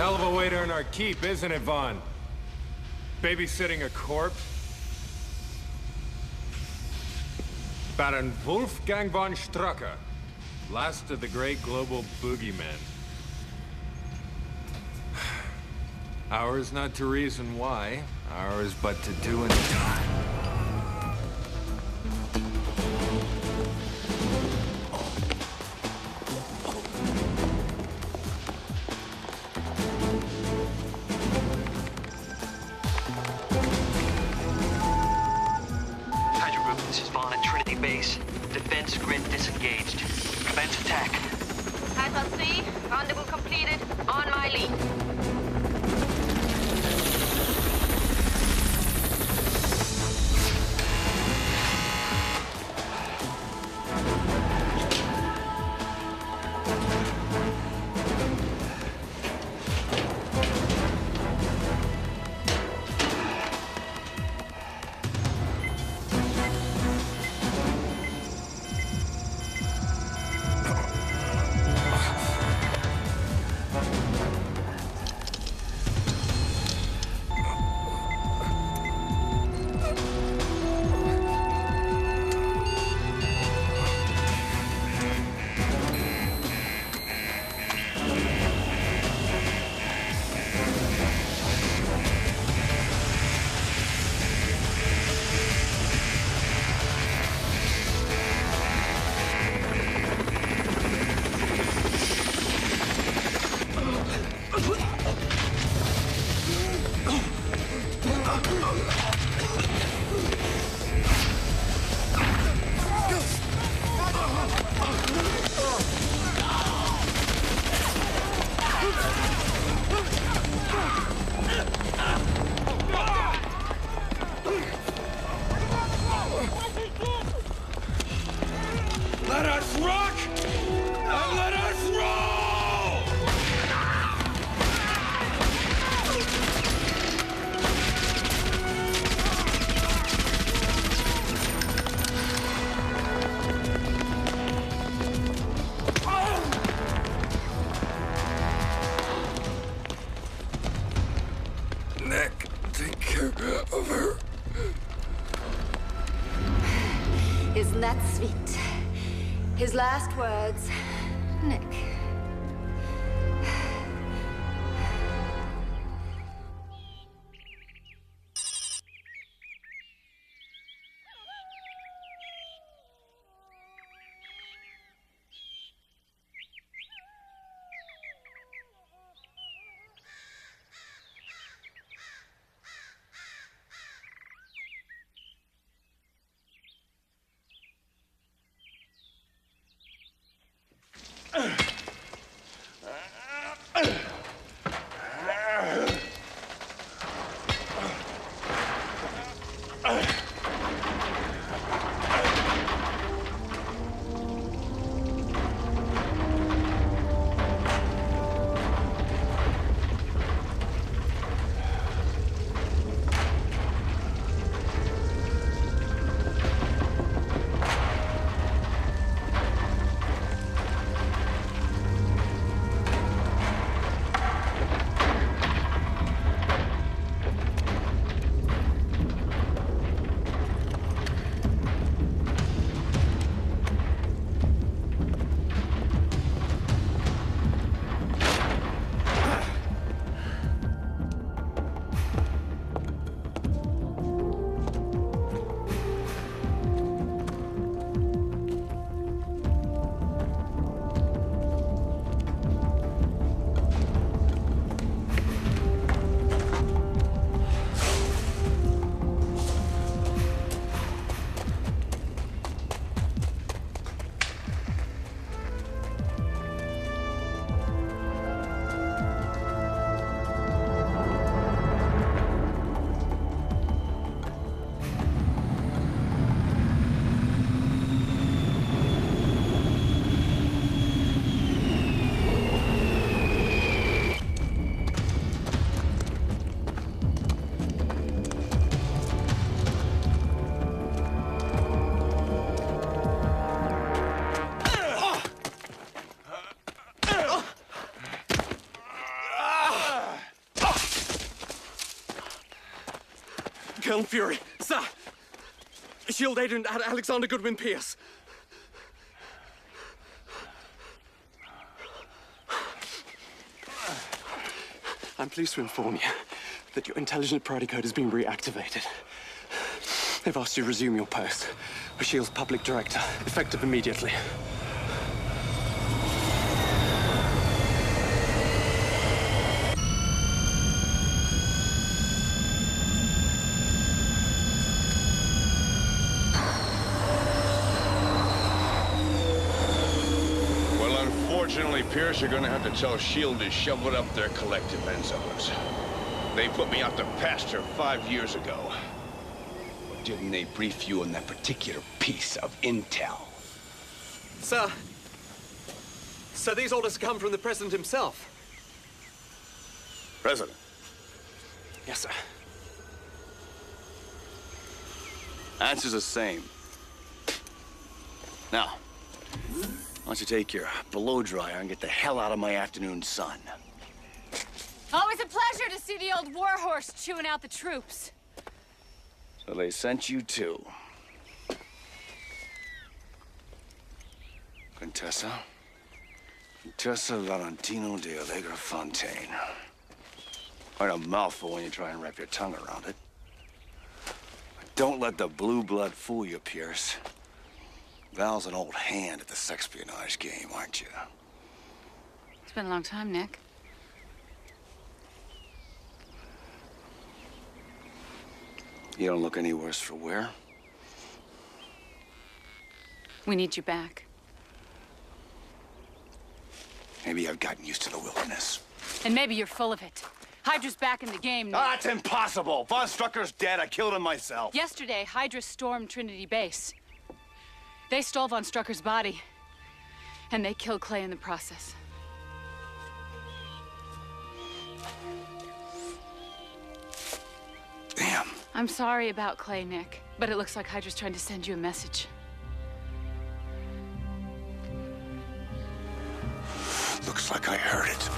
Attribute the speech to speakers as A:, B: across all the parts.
A: Hell of a way to earn our keep, isn't it, Vaughn? Babysitting a corpse? Baron Wolfgang Von Strucker, last of the great global boogeymen. Ours not to reason why, ours but to do and die.
B: Hydra Group, this is Vaughn at Trinity Base. Defense grid disengaged. Commence attack.
C: Alpha C, rendezvous completed. On my lead.
D: Let us rock! And let us roll!
A: Nick, take care of her.
E: Isn't that sweet? His last words, Nick.
F: Colonel Fury, sir! S.H.I.E.L.D. agent Alexander Goodwin Pierce. I'm pleased to inform you that your intelligent priority code has been reactivated. They've asked you to resume your post as S.H.I.E.L.D's public director, effective immediately.
G: Unfortunately, Pierce, you're gonna have to tell S.H.I.E.L.D. to shove it up their collective end zones. They put me out to pasture 5 years ago. But didn't they brief you on that particular piece of intel?
F: Sir. Sir, these orders come from the President himself.
G: President?
F: Yes, sir.
G: Answer's the same. Now, why don't you take your blow dryer and get the hell out of my afternoon sun?
H: Always a pleasure to see the old warhorse chewing out the troops.
G: So they sent you too. Contessa? Contessa Valentina de Allegra Fontaine. Quite a mouthful when you try and wrap your tongue around it. But don't let the blue blood fool you, Pierce. Val's an old hand at the sexpionage game, aren't you?
H: It's been a long time, Nick.
G: You don't look any worse for wear.
H: We need you back.
G: Maybe I've gotten used to the wilderness.
H: And maybe you're full of it. Hydra's back in the game, Nick.
G: That's impossible! Von Strucker's dead. I killed him myself.
H: Yesterday, Hydra stormed Trinity Base. They stole Von Strucker's body, and they killed Clay in the process.
G: Damn.
H: I'm sorry about Clay, Nick, but it looks like Hydra's trying to send you a message.
G: Looks like I heard it.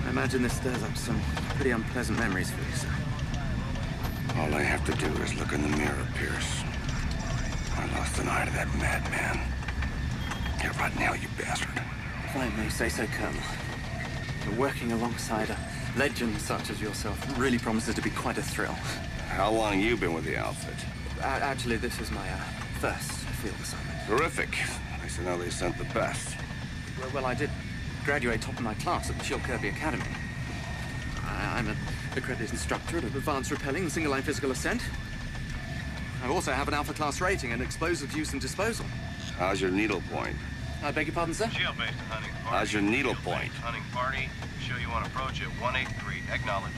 I: I imagine this stirs up some pretty unpleasant memories for you, sir.
G: All I have to do is look in the mirror, Pierce. I lost an eye to that madman. Get right now, you bastard.
I: If I may say so, Colonel, working alongside a legend such as yourself really promises to be quite a thrill.
G: How long you been with the outfit?
I: Actually, this is my first field assignment.
G: Terrific. Nice to know they sent the best.
I: Well, I did graduate top of my class at the S.H.I.E.L.D Academy. I'm an accredited instructor at advanced repelling and single-line physical ascent. I also have an Alpha class rating in explosives use and disposal.
G: How's your needle point?
I: I beg your pardon, sir?
J: S.H.I.E.L.D. based hunting party.
G: How's your needle point?
J: Hunting party. Show you on approach at 183. Acknowledge.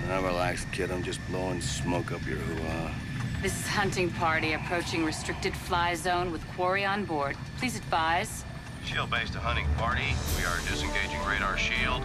G: Relax, kid. I'm just blowing smoke up your hoo-ha.
H: This is hunting party approaching restricted fly zone with quarry on board. Please advise.
J: S.H.I.E.L.D. based hunting party. We are disengaging radar shield.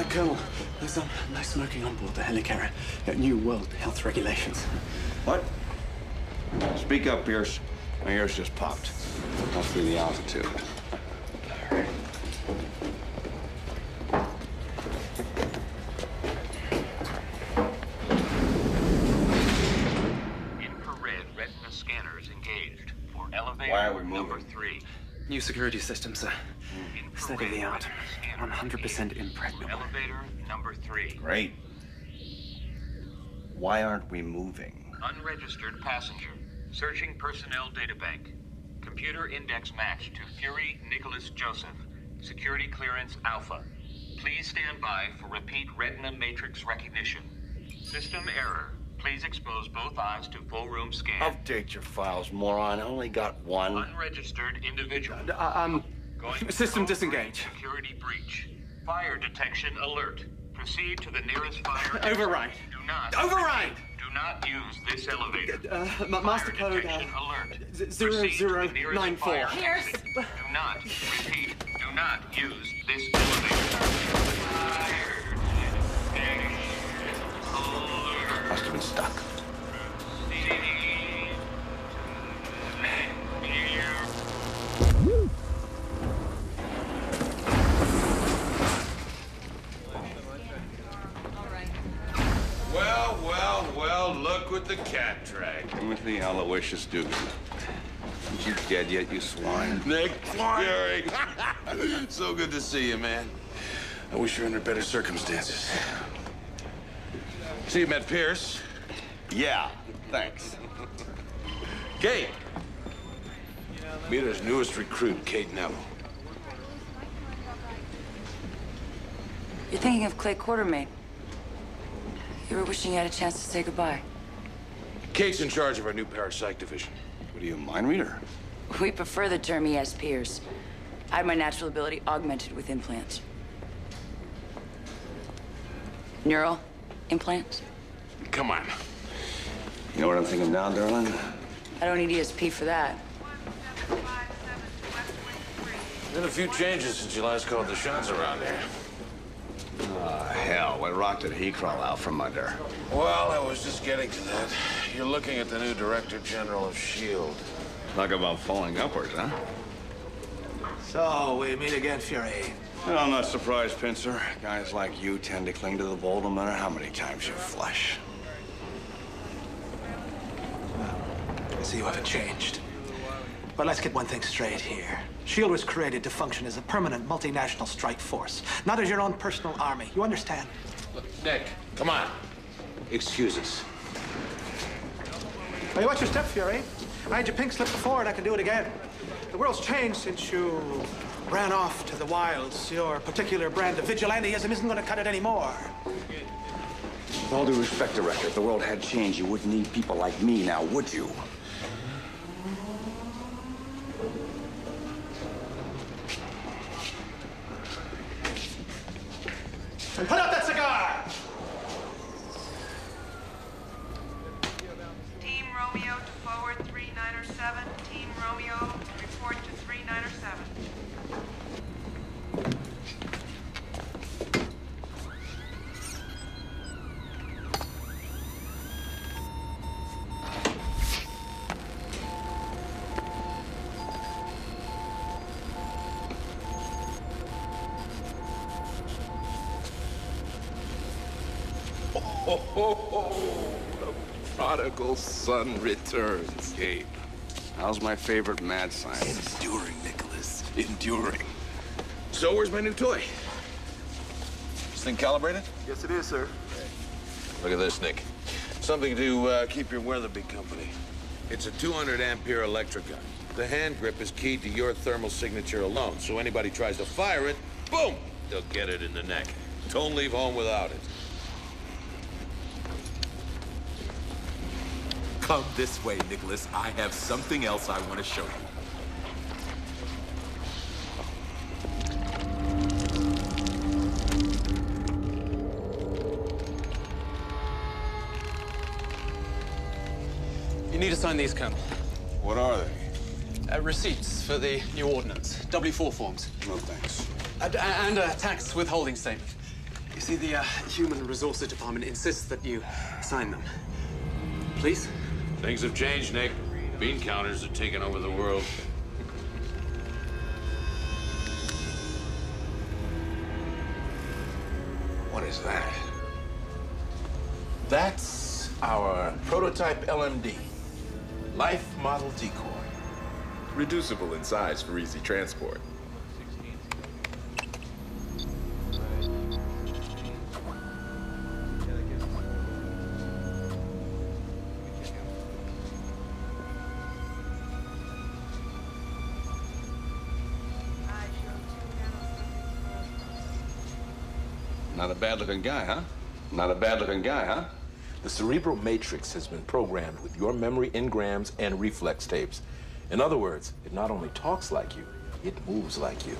I: Colonel, there's no smoking on board the Helicarrier. New World Health regulations.
G: What? Speak up, Pierce. My ears just popped. Must be the altitude.
J: Infrared retina scanners engaged for elevator
G: Why are we moving?
J: number 3.
I: New security system, sir. State of the art. 100% impregnable.
J: Elevator number 3.
G: Great. Why aren't we moving?
J: Unregistered passenger. Searching personnel databank. Computer index match to Fury Nicholas Joseph. Security clearance Alpha. Please stand by for repeat retina matrix recognition. System error. Please expose both eyes to full room scan.
G: Update your files, moron. I only got one.
J: Unregistered individual.
F: System disengage.
J: Security breach. Fire detection alert. Proceed to the nearest fire.
F: Override.
J: Do not.
F: Override!
J: Do not use this elevator.
F: Master code,
J: alert.
F: 0094.
H: Pierce!
J: Do not, repeat, do not use this elevator.
G: Must have been stuck.
D: Well, look what the cat dragged.
G: Timothy Aloysius Dugan. Aren't you dead yet, you swine?
D: Nick Fury. So good to see you, man. I wish you were under better circumstances. So you met Pierce?
G: Yeah, thanks.
D: Kate. Meet his newest recruit, Kate Neville.
K: You're thinking of Clay Quartermain. You were wishing you had a chance to say goodbye.
D: Kate's in charge of our new parapsych division.
G: What are you, a mind reader?
K: We prefer the term ES Pierce. I have my natural ability augmented with implants. Neural implants?
D: Come on.
G: You know what I'm thinking now, darling?
K: I don't need ESP for that.
D: Been a few changes since you last called the shots around here.
G: Hell, what rock did he crawl out from under?
D: Well, I was just getting to that. You're looking at the new Director General of S.H.I.E.L.D.
G: Talk about falling upwards, huh?
L: So, we meet again, Fury.
G: No, I'm not surprised, Pincer. Guys like you tend to cling to the bold no matter how many times you flush.
L: I see you haven't changed. But let's get one thing straight here. S.H.I.E.L.D. was created to function as a permanent multinational strike force, not as your own personal army. You understand?
D: Look, Nick, come on. Excuse us.
L: Hey, watch your step, Fury. I had your pink slip before, and I can do it again. The world's changed since you ran off to the wilds. Your particular brand of vigilanteism isn't going to cut it anymore.
G: With all due respect, Director, if the world had changed, you wouldn't need people like me now, would you?
L: And put out that cigar!
M: Team Romeo to forward 3907. Team Romeo, report to 3907.
D: The prodigal son returns, Gabe.
G: How's my favorite mad scientist?
D: Enduring, Nicholas. Enduring. So, where's my new toy? This thing calibrated?
L: Yes, it is, sir.
D: Look at this, Nick. Something to keep your Weatherby company. It's a 200-ampere electric gun. The hand grip is keyed to your thermal signature alone, so anybody tries to fire it, boom! They'll get it in the neck. Don't leave home without it.
N: Come this way, Nicholas. I have something else I want to show you.
F: You need to sign these, Colonel.
D: What are they?
F: Receipts for the new ordnance. W4 forms.
D: No thanks.
F: And a tax withholding statement. You see, the Human Resources Department insists that you sign them. Please?
A: Things have changed, Nick. Bean counters are taking over the world.
D: What is that? That's our prototype LMD. Life model decoy.
N: Reducible in size for easy transport.
G: Not a bad-looking guy, huh? Not a bad-looking guy, huh?
O: The cerebral matrix has been programmed with your memory engrams and reflex tapes. In other words, it not only talks like you, it moves like you.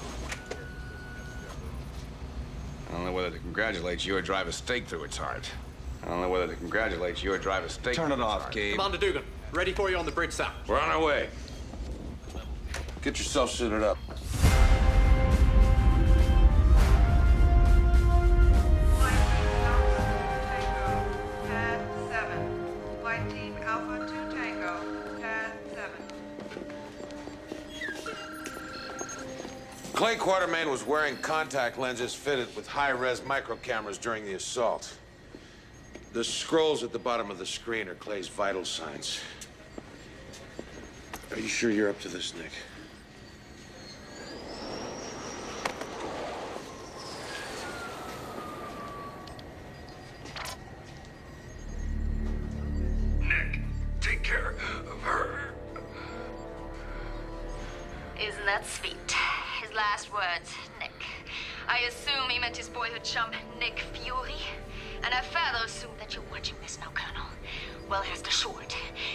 G: I don't know whether to congratulate you or drive a stake through its heart. I don't know whether to congratulate you or drive a stake
D: Turn
G: through
D: it
G: its
D: off,
G: heart.
D: Gabe.
I: Commander Dugan, ready for you on the bridge south.
D: We're on our way. Get yourself suited up.
M: Pad 7. Flight Team Alpha 2 Tango, Pad 7.
D: Clay Quartermain was wearing contact lenses fitted with high-res microcameras during the assault. The scrolls at the bottom of the screen are Clay's vital signs. Are you sure you're up to this, Nick?
C: Nick, take care of her. Isn't that sweet? His last words, Nick. I assume he meant his boyhood chum, Nick Fury. And I further assume that you're watching this now, Colonel. Well, rest assured,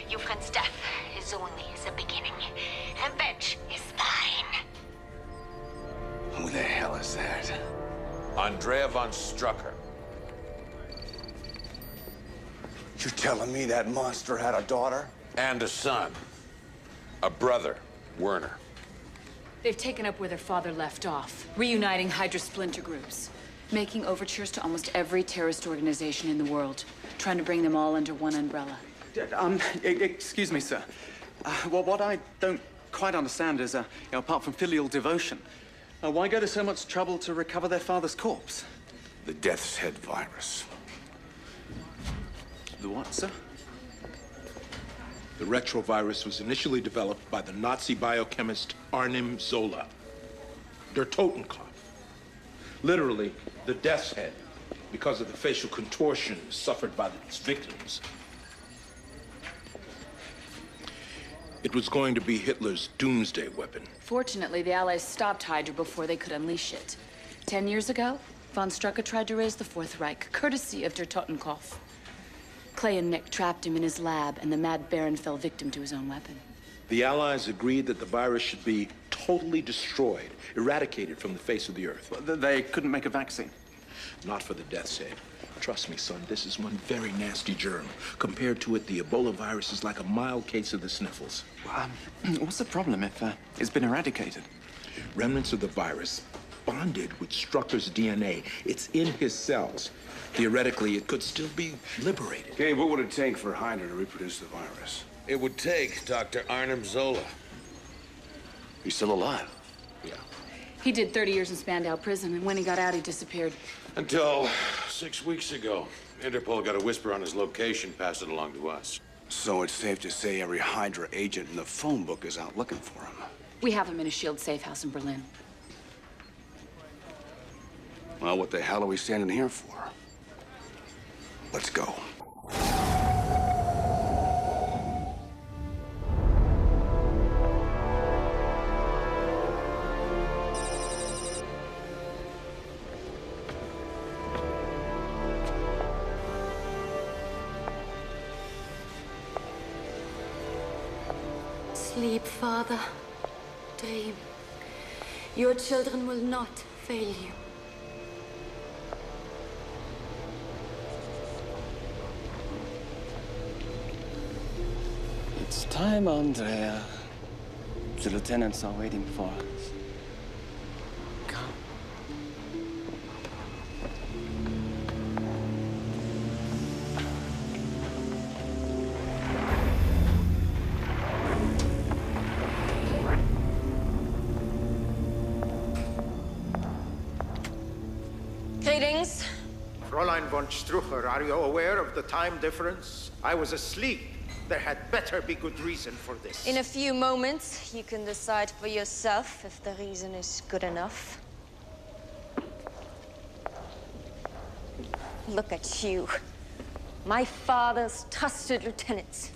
C: your friend's death is only the beginning. Revenge is thine.
G: Who the hell is that?
D: Andrea von Strucker.
G: You're telling me that monster had a daughter?
D: And a son. A brother, Werner.
H: They've taken up where their father left off, reuniting Hydra splinter groups, making overtures to almost every terrorist organization in the world, trying to bring them all under one umbrella.
I: Excuse me, sir. Well, what I don't quite understand is, apart from filial devotion, why go to so much trouble to recover their father's corpse?
G: The Death's Head virus.
I: The what, sir?
O: The retrovirus was initially developed by the Nazi biochemist Arnim Zola. Der Totenkopf. Literally, the death's head, because of the facial contortions suffered by its victims. It was going to be Hitler's doomsday weapon.
H: Fortunately, the Allies stopped Hydra before they could unleash it. 10 years ago, von Strucker tried to raise the Fourth Reich, courtesy of Der Totenkopf. Clay and Nick trapped him in his lab, and the mad Baron fell victim to his own weapon.
O: The Allies agreed that the virus should be totally destroyed, eradicated from the face of the Earth.
I: They couldn't make a vaccine?
O: Not for the Death's Head. Trust me, son, this is one very nasty germ. Compared to it, the Ebola virus is like a mild case of the sniffles.
I: What's the problem if it's been eradicated?
O: Remnants of the virus bonded with Strucker's DNA. It's in his cells. Theoretically, it could still be liberated.
G: Gabe, what would it take for Hydra to reproduce the virus?
D: It would take Dr. Arnim Zola.
G: He's still alive?
O: Yeah.
H: He did 30 years in Spandau prison, and when he got out, he disappeared.
D: Until 6 weeks ago. Interpol got a whisper on his location, passed it along to us.
G: So it's safe to say every Hydra agent in the phone book is out looking for him.
H: We have him in a S.H.I.E.L.D. safe house in Berlin.
G: Well, what the hell are we standing here for? Let's go.
E: Sleep, Father. Dream. Your children will not fail you.
F: It's time, Andrea. The lieutenants are waiting for us. Come.
E: Greetings.
P: Fräulein von Strucker, are you aware of the time difference? I was asleep. There had better be good reason for this.
Q: In a few moments, you can decide for yourself if the reason is good enough. Look at you. My father's trusted lieutenants.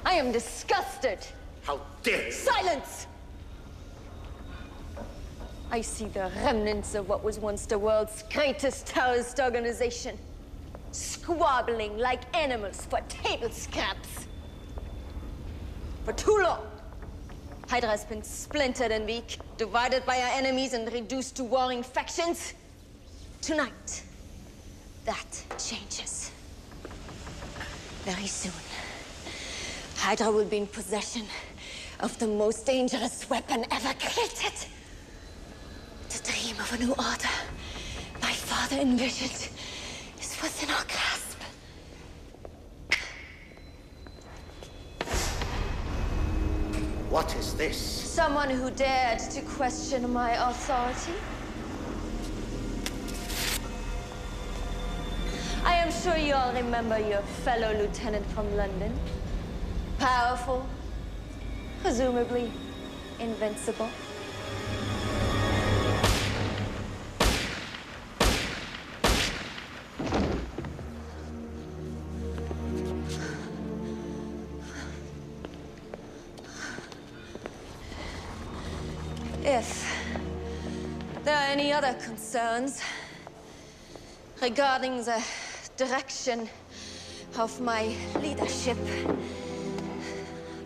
Q: I am disgusted.
P: How dare you!
Q: Silence! I see the remnants of what was once the world's greatest terrorist organization. Squabbling like animals for table scraps. For too long, Hydra has been splintered and weak, divided by our enemies and reduced to warring factions. Tonight, that changes. Very soon, Hydra will be in possession of the most dangerous weapon ever created. The dream of a new order my father envisioned is within our grasp.
P: What is this?
Q: Someone who dared to question my authority. I am sure you all remember your fellow lieutenant from London. Powerful, presumably invincible. If there are any other concerns regarding the direction of my leadership,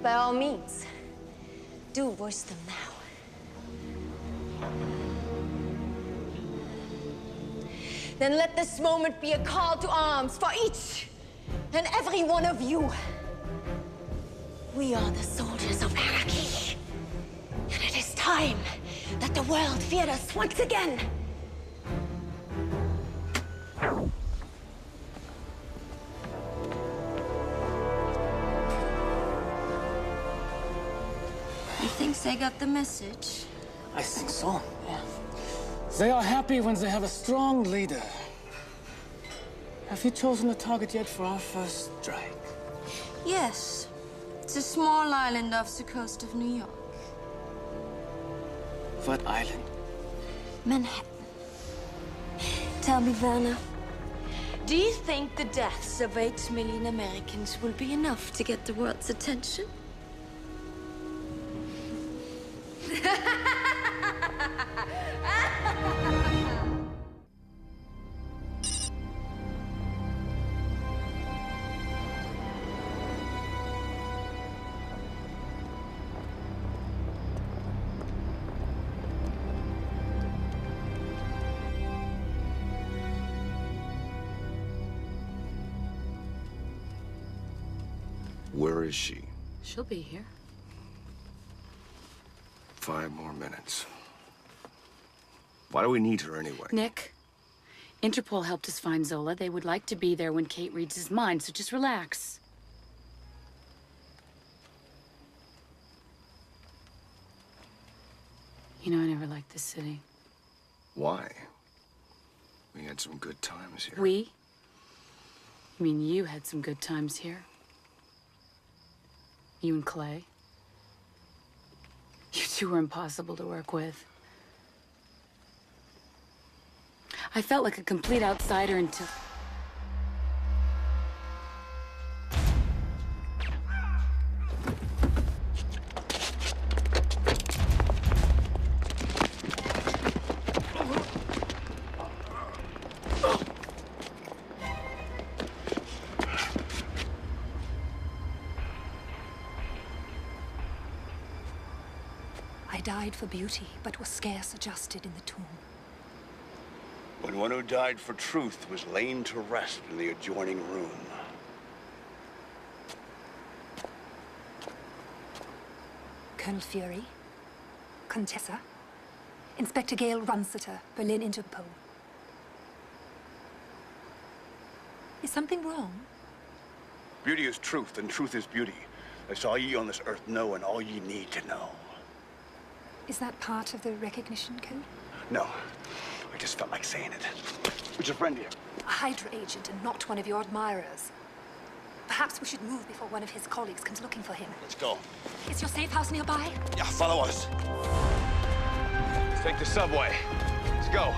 Q: by all means, do voice them now. Then let this moment be a call to arms for each and every one of you. We are the soldiers of anarchy, and it is time that the world feared us once again.
E: You think they got the message?
R: I think so, yeah. They are happy when they have a strong leader. Have you chosen a target yet for our first strike?
E: Yes. It's a small island off the coast of New York.
R: What island?
E: Manhattan. Tell me, Werner,
Q: Do you think the deaths of 8 million Americans will be enough to get the world's attention?
G: Where is she?
H: She'll be here.
G: 5 more minutes. Why do we need her anyway?
H: Nick, Interpol helped us find Zola. They would like to be there when Kate reads his mind, so just relax. You know, I never liked this city.
G: Why? We had some good times here.
H: We? You mean you had some good times here? You and Clay? You two were impossible to work with. I felt like a complete outsider until...
S: I died for beauty, but was scarce adjusted in the tomb.
G: When one who died for truth was lain to rest in the adjoining room.
S: Colonel Fury, Contessa, Inspector Gale Runseter, Berlin Interpol. Is something wrong?
G: Beauty is truth, and truth is beauty. That's all ye on this earth know, and all ye need to know.
S: Is that part of the recognition code?
G: No, I just felt like saying it. Who's your friend here?
S: A Hydra agent and not one of your admirers. Perhaps we should move before one of his colleagues comes looking for him.
G: Let's go.
S: Is your safe house nearby?
G: Yeah, follow us. Let's take the subway. Let's go.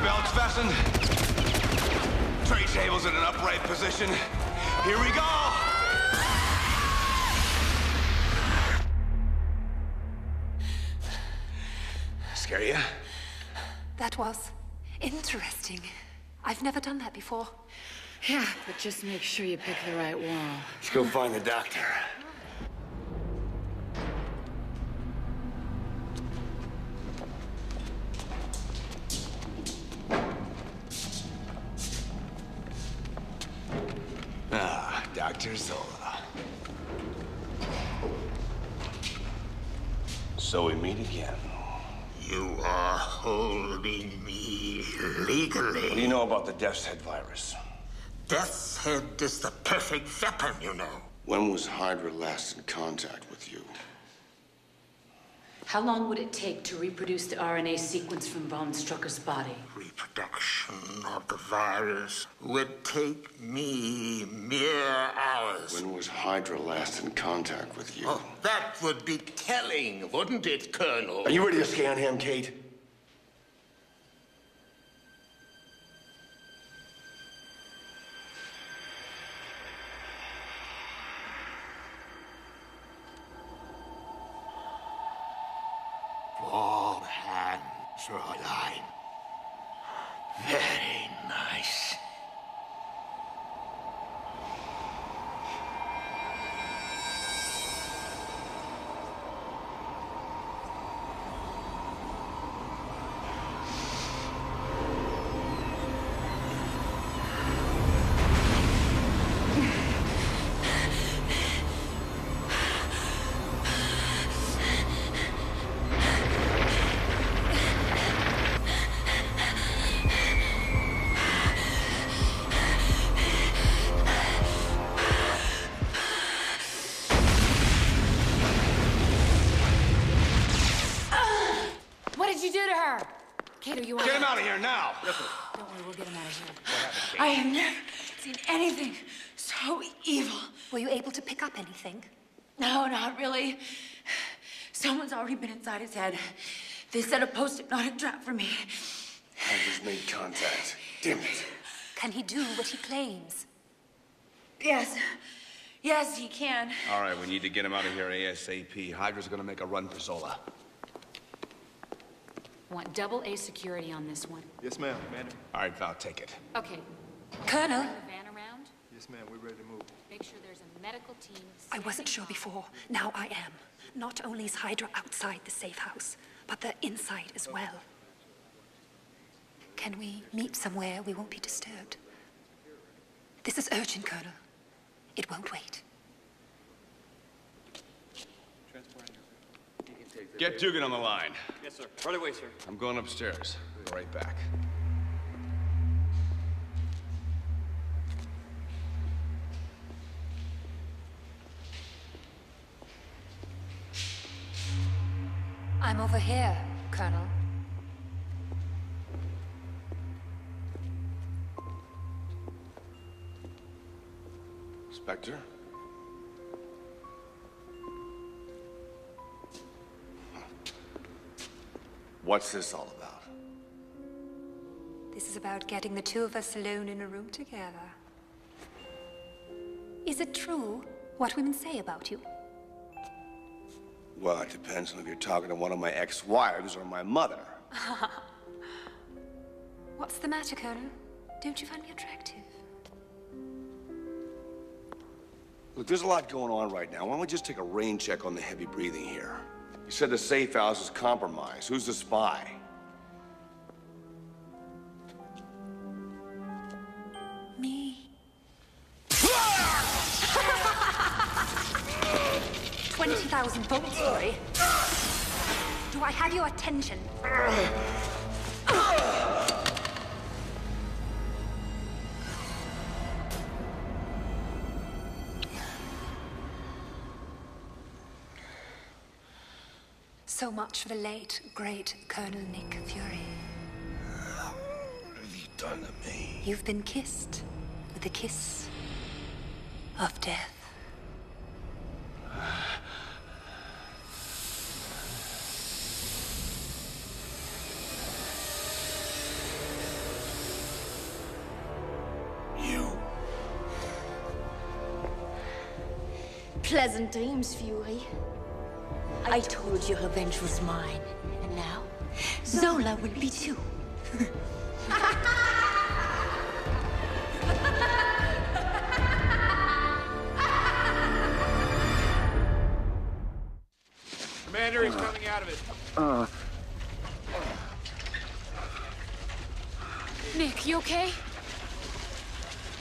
G: Belts fastened. Tray tables in an upright position. Here we go! Scare ya?
S: That was interesting. I've never done that before.
H: Yeah, but just make sure you pick the right wall.
G: Let's go find the doctor. Ah, Dr. Zola. So we meet again.
T: You are holding me legally.
G: What do you know about the Death's Head virus?
T: Death's Head is the perfect weapon, you know.
G: When was Hydra last in contact with you?
H: How long would it take to reproduce the RNA sequence from Von Strucker's body?
T: Reproduction of the virus would take me mere hours.
G: When was Hydra last in contact with you?
T: Oh, that would be telling, wouldn't it, Colonel?
G: Are you ready to scan him, Kate?
T: All hands are aligned. Very nice.
H: Kate, are you
G: Get him out of here now!
H: Don't worry, we'll get him out of here. I have never seen anything so evil.
S: Were you able to pick up anything?
H: No, not really. Someone's already been inside his head. They set a post-hypnotic trap for me.
G: Hydra's made contact. Damn it.
S: Can he do what he claims?
H: Yes. Yes, he can.
G: All right, we need to get him out of here ASAP. Hydra's gonna make a run for Zola.
H: Want double A security on this one.
U: Yes, ma'am. Madam.
G: All right, Val, take it.
H: Okay.
S: Colonel.
H: The van around?
U: Yes, ma'am. We're ready to move.
H: Make sure there's a medical team.
S: I wasn't sure before. Now I am. Not only is Hydra outside the safe house, but they're inside as well. Can we meet somewhere we won't be disturbed? This is urgent, Colonel. It won't wait.
G: Get Dugan on the line.
F: Yes, sir. Right away, sir.
G: I'm going upstairs. Be right back.
S: I'm over here, Colonel.
G: Spectre? What's this all about?
S: This is about getting the two of us alone in a room together. Is it true what women say about you?
G: Well, it depends on if you're talking to one of my ex-wives or my mother.
S: What's the matter, Colonel? Don't you find me attractive?
G: Look, there's a lot going on right now. Why don't we just take a rain check on the heavy breathing here? You said the safe house is compromised. Who's the spy?
S: Me. 20,000 volts, sorry. Do I have your attention? So much for the late, great Colonel Nick Fury.
G: What have you done to me?
S: You've been kissed with the kiss of death.
E: Pleasant dreams, Fury. I told you revenge was mine, and now Zola will be too.
U: Commander, he's coming out of it.
H: Nick, you okay?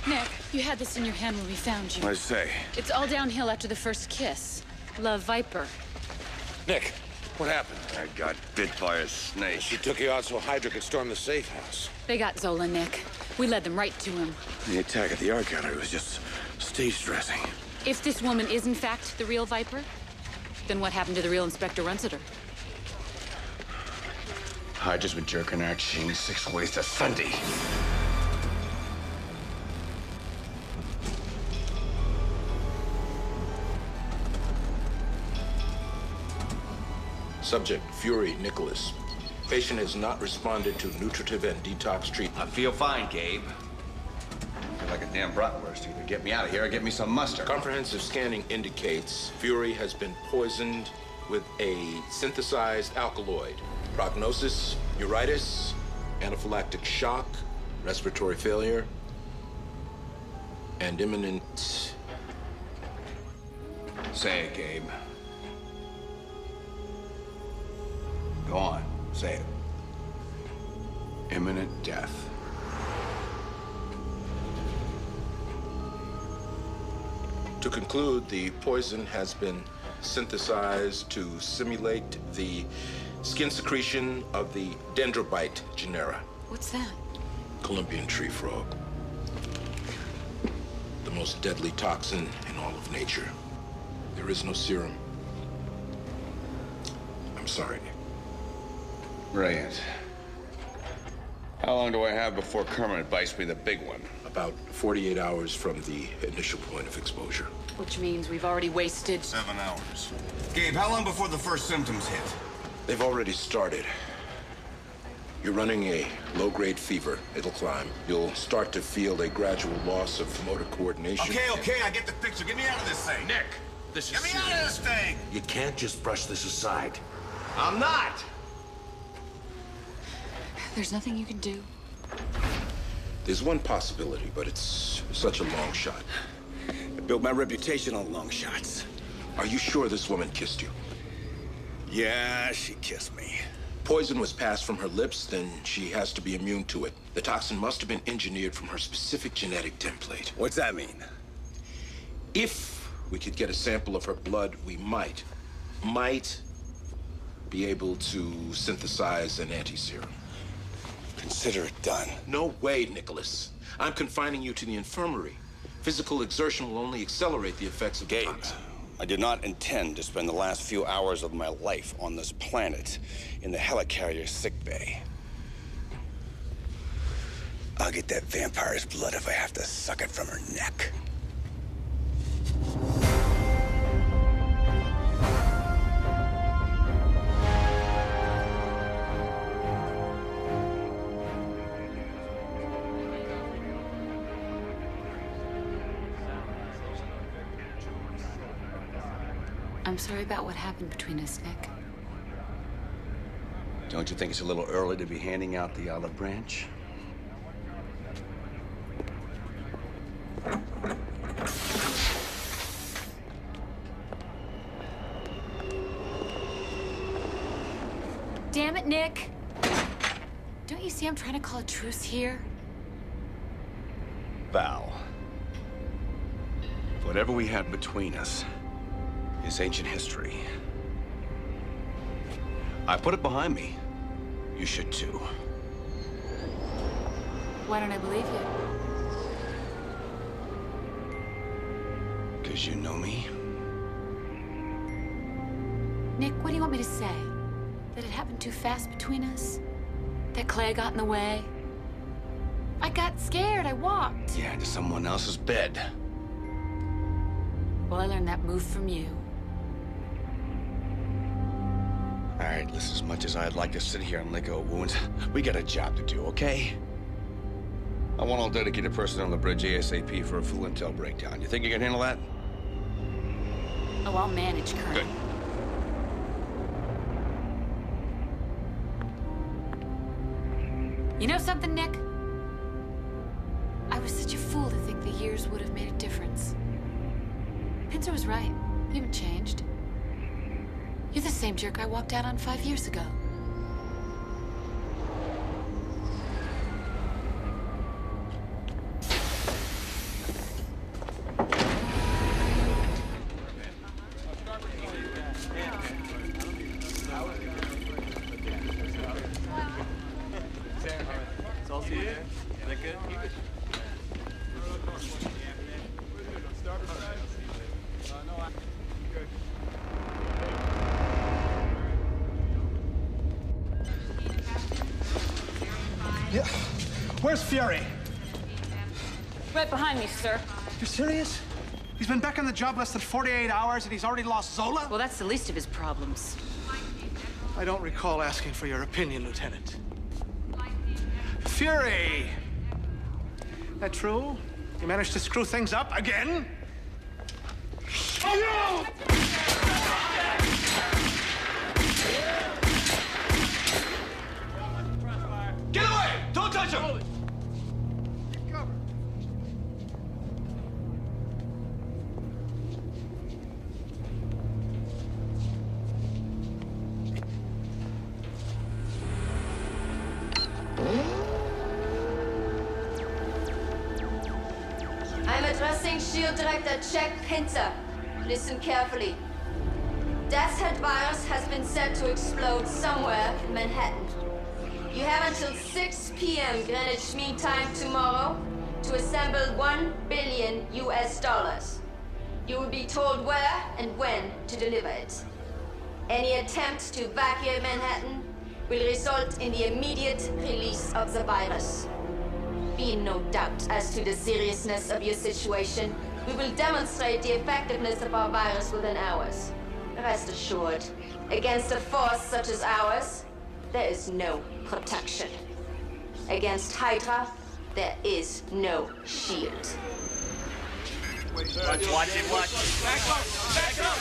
H: Nick, you had this in your hand when we found you.
G: What'd it say?
H: It's all downhill after the first kiss. Love Viper.
D: Nick, what happened?
G: I got bit by a snake.
D: She took you out so Hydra could storm the safe house.
H: They got Zola, Nick. We led them right to him.
G: The attack at the Art Gallery was just stage dressing.
H: If this woman is in fact the real Viper, then what happened to the real Inspector Runsiter?
G: Hydra's been jerking our chains 6 ways to Sunday.
O: Subject, Fury Nicholas. Patient has not responded to nutritive and detox treatment.
G: I feel fine, Gabe. I feel like a damn bratwurst. Either get me out of here or get me some mustard.
O: Comprehensive scanning indicates Fury has been poisoned with a synthesized alkaloid. Prognosis, neuritis, anaphylactic shock, respiratory failure, and imminent...
G: Say it, Gabe. Go on, say it. Imminent death.
O: To conclude, the poison has been synthesized to simulate the skin secretion of the dendrobite genera.
H: What's that?
O: Columbian tree frog. The most deadly toxin in all of nature. There is no serum. I'm sorry, Nick.
G: Brilliant. How long do I have before Kermit bites me the big one?
O: About 48 hours from the initial point of exposure.
H: Which means we've already wasted...
G: 7 hours. Gabe, how long before the first symptoms hit?
O: They've already started. You're running a low-grade fever. It'll climb. You'll start to feel a gradual loss of motor coordination.
G: Okay, I get the picture. Get me out of this thing.
D: Nick, this is
G: Get me out of this thing!
D: You can't just brush this aside.
G: I'm not!
H: There's nothing you can do.
O: There's one possibility, but it's such a long shot.
G: I built my reputation on long shots.
O: Are you sure this woman kissed you?
G: Yeah, she kissed me.
O: Poison was passed from her lips, then she has to be immune to it. The toxin must have been engineered from her specific genetic template.
G: What's that mean?
O: If we could get a sample of her blood, we might be able to synthesize an anti-serum.
G: Consider it done.
O: No way, Nicholas. I'm confining you to the infirmary. Physical exertion will only accelerate the effects of the toxin.
G: I did not intend to spend the last few hours of my life on this planet in the Helicarrier sickbay. I'll get that vampire's blood if I have to suck it from her neck.
H: I'm sorry about what happened between us, Nick.
G: Don't you think it's a little early to be handing out the olive branch?
H: Damn it, Nick! Don't you see I'm trying to call a truce here?
G: Val, whatever we had between us is ancient history. I put it behind me. You should too.
H: Why don't I believe you?
G: Because you know me.
H: Nick, what do you want me to say? That it happened too fast between us? That Clay got in the way? I got scared, I walked.
G: Yeah, into someone else's bed.
H: Well, I learned that move from you.
G: All right, listen, as much as I'd like to sit here and lick our wounds, we got a job to do, okay? I want all dedicated personnel on the bridge ASAP for a full intel breakdown. You think you can handle that?
H: Oh, I'll manage, Colonel.
O: Good.
H: You know something, Nick? I was such a fool to think the years would have made a difference. Pincer was right. You haven't changed. You're the same jerk I walked out on 5 years ago.
L: Yeah. Where's Fury?
H: Right behind me, sir.
L: You're serious? He's been back on the job less than 48 hours and he's already lost Zola?
H: Well, that's the least of his problems.
L: I don't recall asking for your opinion, Lieutenant. Fury! That true? You managed to screw things up again? Oh, no!
G: Get away! Don't touch him!
Q: I'm addressing S.H.I.E.L.D. Director Jack Pincer. Listen carefully. Death's Head virus has been set to explode somewhere in Manhattan. You have until 6 p.m. Greenwich Mean Time tomorrow to assemble $1 billion. You will be told where and when to deliver it. Any attempt to evacuate Manhattan will result in the immediate release of the virus. Be in no doubt as to the seriousness of your situation. We will demonstrate the effectiveness of our virus within hours. Rest assured, against a force such as ours, there is no protection. Against Hydra, there is no shield.
G: Watch it, watch it. Back up! Back up!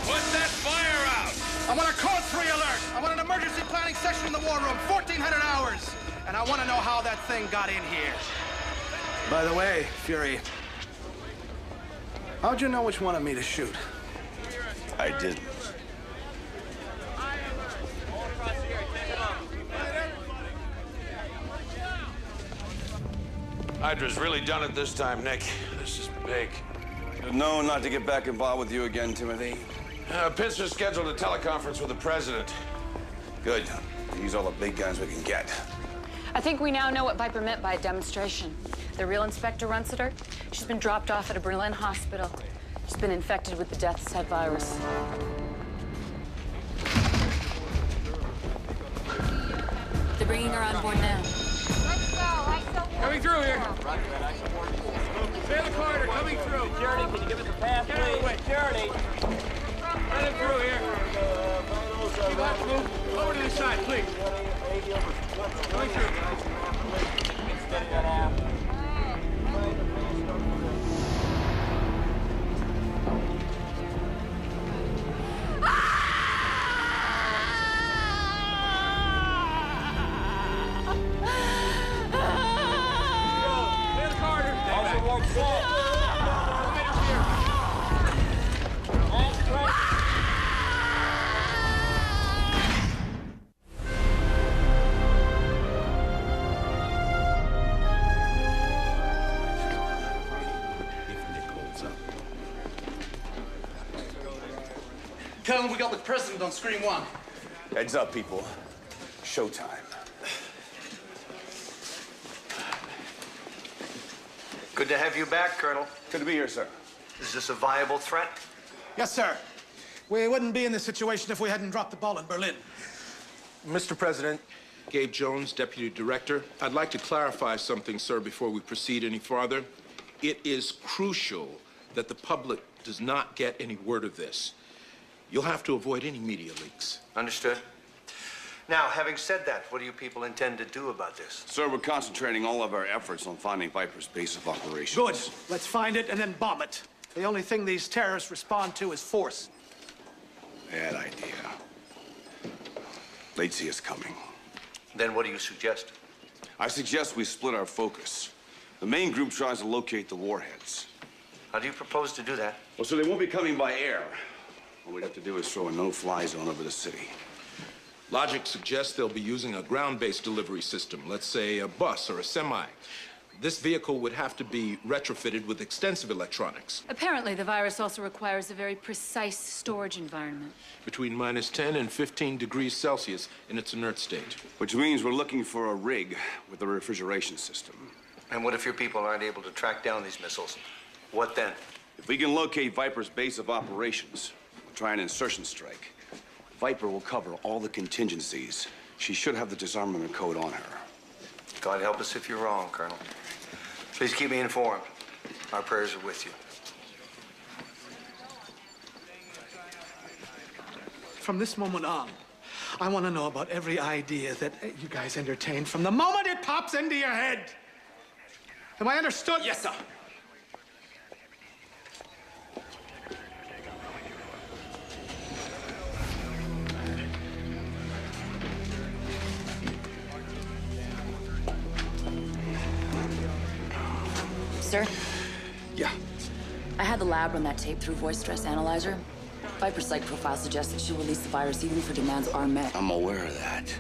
B: Put that fire out!
L: I want a code 3 alert! I want an emergency planning session in the war room, 1,400 hours! And I want to know how that thing got in here. By the way, Fury, how'd you know which one of me to shoot?
G: I didn't.
D: Hydra's really done it this time, Nick. This is big.
G: No, not to get back involved with you again, Timothy.
D: Pincer scheduled a teleconference with the president.
G: Good. Use all the big guns we can get.
H: I think we now know what Viper meant by a demonstration. The real Inspector Runsiter, she's been dropped off at a Berlin hospital. She's been infected with the Death's Head virus. They're bringing her on board now.
U: Let's go. Coming through here. Stay in the corridor, coming through.
V: Security, can you give us a pass,
U: Get out of the way.
V: Security.
U: Let him through here. Keep on move. Over to the side, please. Coming through.
L: Colonel, we got the president on screen 1.
G: Heads up, people. Showtime.
P: Good to have you back, Colonel.
G: Good to be here, sir.
P: Is this a viable threat?
L: Yes, sir. We wouldn't be in this situation if we hadn't dropped the ball in Berlin.
O: Mr. President, Gabe Jones, Deputy Director, I'd like to clarify something, sir, before we proceed any farther. It is crucial that the public does not get any word of this. You'll have to avoid any media leaks.
P: Understood.
J: Now, having said that, what do you people intend to do about this?
G: Sir, we're concentrating all of our efforts on finding Viper's base of operations.
L: Good. Let's find it and then bomb it. The only thing these terrorists respond to is force.
G: Bad idea. They'd see us coming.
J: Then what do you suggest?
G: I suggest we split our focus. The main group tries to locate the warheads.
J: How do you propose to do that?
G: Well, so they won't be coming by air. All we'd have to do is throw a no-fly zone over the city.
O: Logic suggests they'll be using a ground-based delivery system, let's say a bus or a semi. This vehicle would have to be retrofitted with extensive electronics.
H: Apparently, the virus also requires a very precise storage environment.
O: Between -10 and 15 degrees Celsius in its inert state.
G: Which means we're looking for a rig with a refrigeration system.
J: And what if your people aren't able to track down these missiles? What then?
G: If we can locate Viper's base of operations, we'll try an insertion strike. Viper will cover all the contingencies. She should have the disarmament code on her.
J: God help us if you're wrong, Colonel. Please keep me informed. Our prayers are with you.
L: From this moment on, I want to know about every idea that you guys entertain from the moment it pops into your head. Am I understood?
F: Yes, sir.
H: Sir?
G: Yeah.
H: I had the lab run that tape through voice stress analyzer. Viper's psych profile suggests that she'll release the virus even if her demands are met.
G: I'm aware of that.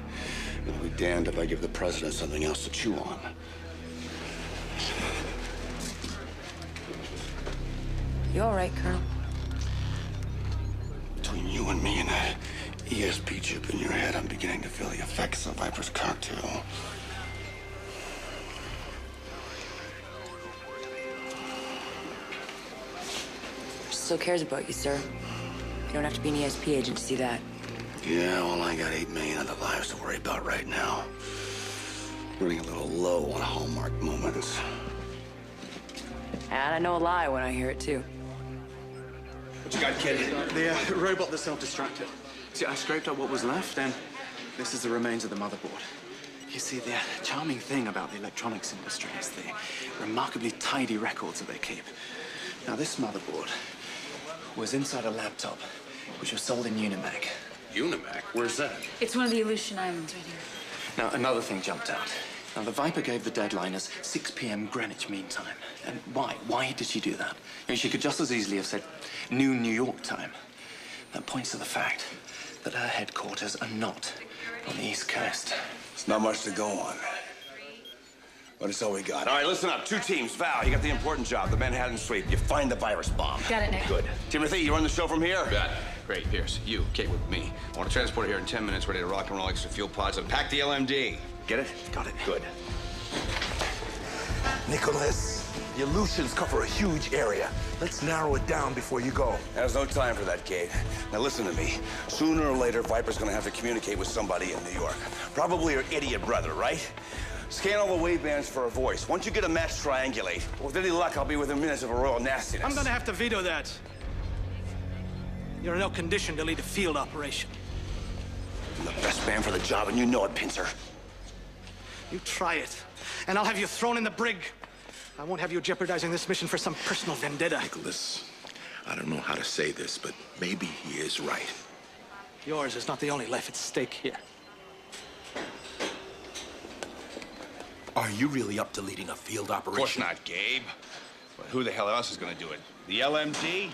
G: It'll be damned if I give the president something else to chew on.
H: You all right, Colonel?
G: Between you and me and that ESP chip in your head, I'm beginning to feel the effects of Viper's cocktail.
K: Still cares about you, sir. You don't have to be an ESP agent to see that.
G: Yeah, well, I got 8 million other lives to worry about right now. Running a little low on hallmark moments.
K: And I know a lie when I hear it, too.
F: What you got, kid? The robot that self-destructed. See, I scraped up what was left, and this is the remains of the motherboard. You see, the charming thing about the electronics industry is the remarkably tidy records that they keep. Now, this motherboard was inside a laptop, which was sold in Unimac.
G: Unimac? Where's that?
H: It's one of the Aleutian Islands right here.
F: Now, another thing jumped out. Now, the Viper gave the deadline as 6 p.m. Greenwich Mean Time. And why? Why did she do that? I mean, she could just as easily have said noon New York time. That points to the fact that her headquarters are not on the East Coast.
G: It's not much to go on. But it's all we got. All right, listen up. 2 teams. Val, you got the important job, the Manhattan sweep. You find the virus bomb.
H: Got it, Nick.
G: Good. Timothy, you run the show from here?
I: Got it. Great, Pierce. You, Kate with me. I want to transport it here in 10 minutes, ready to rock and roll extra fuel pods and pack the LMD. Get it?
F: Got it.
I: Good.
V: Nicholas, the Aleutians cover a huge area. Let's narrow it down before you go.
G: There's no time for that, Kate. Now listen to me. Sooner or later, Viper's gonna have to communicate with somebody in New York. Probably her idiot brother, right? Scan all the wavebands for a voice. Once you get a match, triangulate. With any luck, I'll be within minutes of a royal nastiness.
L: I'm gonna have to veto that. You're in no condition to lead a field operation.
G: I'm the best man for the job, and you know it, Pincer.
L: You try it, and I'll have you thrown in the brig. I won't have you jeopardizing this mission for some personal vendetta.
O: Nicholas, I don't know how to say this, but maybe he is right.
L: Yours is not the only life at stake here.
V: Are you really up to leading a field operation?
G: Of course not, Gabe. But who the hell else is gonna do it? The LMD?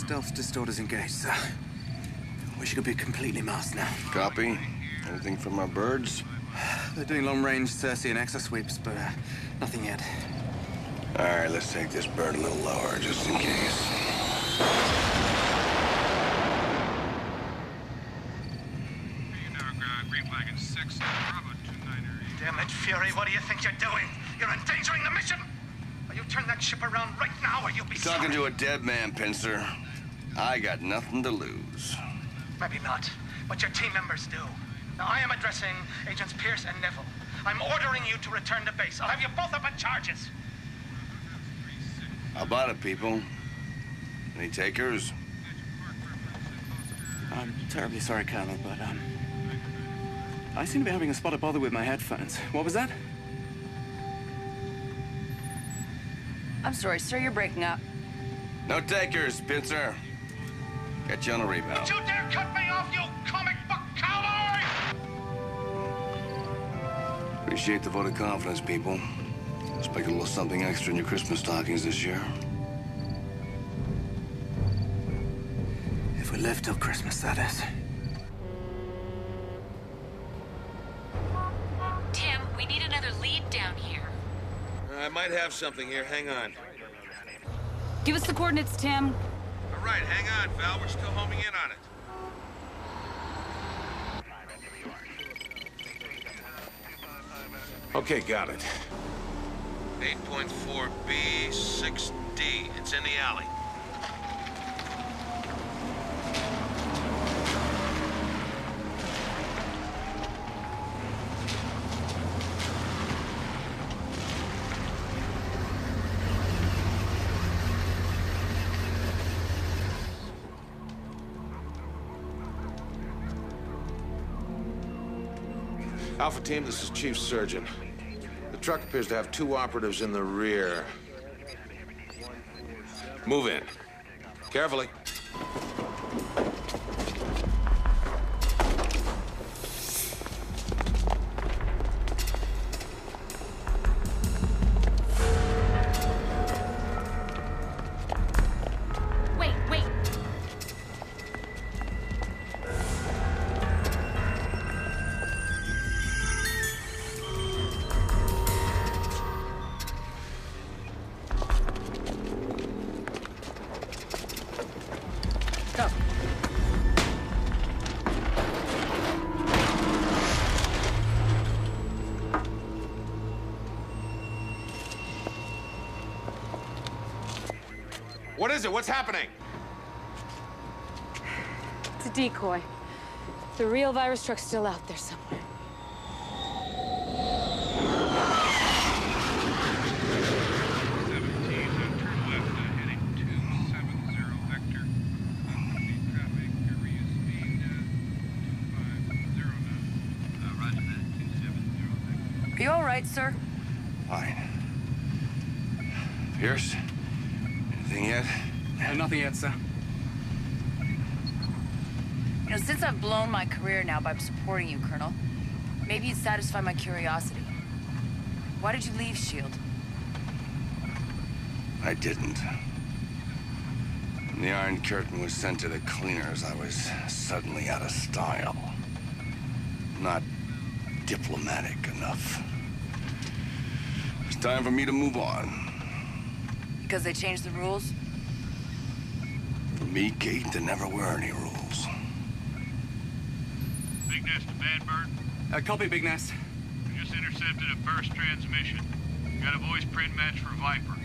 F: Stealth distorters engaged, sir. Wish you could be completely masked now.
G: Copy. Anything from our birds?
F: They're doing long-range Cersei and Exa sweeps, but nothing yet.
G: All right, let's take this bird a little lower, just in case.
L: Damn it, Fury, what do you think you're doing? You're endangering the mission! Are You turn that ship around right now or you'll be
G: Talking to a dead man, Pincer. I got nothing to lose.
L: Maybe not, but your team members do. Now, I am addressing Agents Pierce and Neville. I'm ordering you to return to base. I'll have you both up on charges.
G: How about it, people? Any takers?
I: I'm terribly sorry, Colonel, but, I seem to be having a spot of bother with my headphones. What was that?
K: I'm sorry, sir, you're breaking up.
G: No takers, Pincer. Get you on a rebound.
L: Don't you dare cut me off, you comic book cowboy!
G: Appreciate the vote of confidence, people. Expect a little something extra in your Christmas stockings this year.
L: If we live till Christmas, that is.
A: Tim, we need another lead down here.
D: I might have something here. Hang on.
H: Give us the coordinates, Tim.
D: All right, hang on, Val. We're still homing in on it. Okay, got it. 8.4B, 6D. It's in the alley. Alpha Team, this is Chief Surgeon. The truck appears to have 2 operatives in the rear. Move in. Carefully.
A: Wait.
H: Go.
D: What is it? What's happening?
H: It's a decoy. The real virus truck's still out there somewhere.
K: Are you all right, sir?
G: Fine. Pierce? Anything yet?
I: Nothing yet, sir.
K: You know, since I've blown my career now by supporting you, Colonel, maybe you'd satisfy my curiosity. Why did you leave S.H.I.E.L.D.?
G: I didn't. When the Iron Curtain was sent to the cleaners, I was suddenly out of style. Not diplomatic enough. It's time for me to move on.
K: Because they changed the rules?
G: For me, Kate, there never were any rules.
B: Big Nest to Vanbird.
I: Copy, Big Nest.
B: We just intercepted a burst transmission. Got a voice print match for Viper.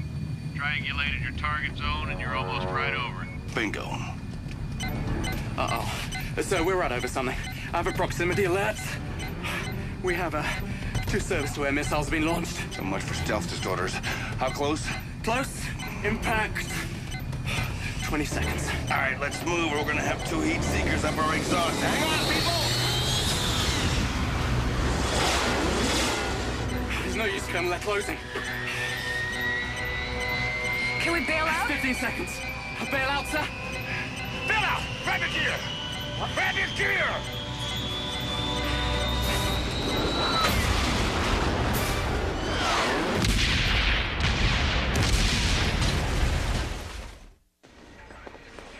B: Triangulated your target zone and you're almost right over it.
G: Bingo.
I: Uh-oh. So we're right over something. I have a proximity alert. We have 2 service-to-air missiles have been launched.
G: So much for stealth disorders. How close?
I: Close. Impact. 20 seconds.
G: All right, let's move. We're gonna have 2 heat seekers up our exhaust. Hang on, people!
I: There's no use, Colonel. They're closing.
K: Can we bail out?
I: 15 seconds. Bail out, sir.
B: Bail out! Grab your gear! Grab your gear!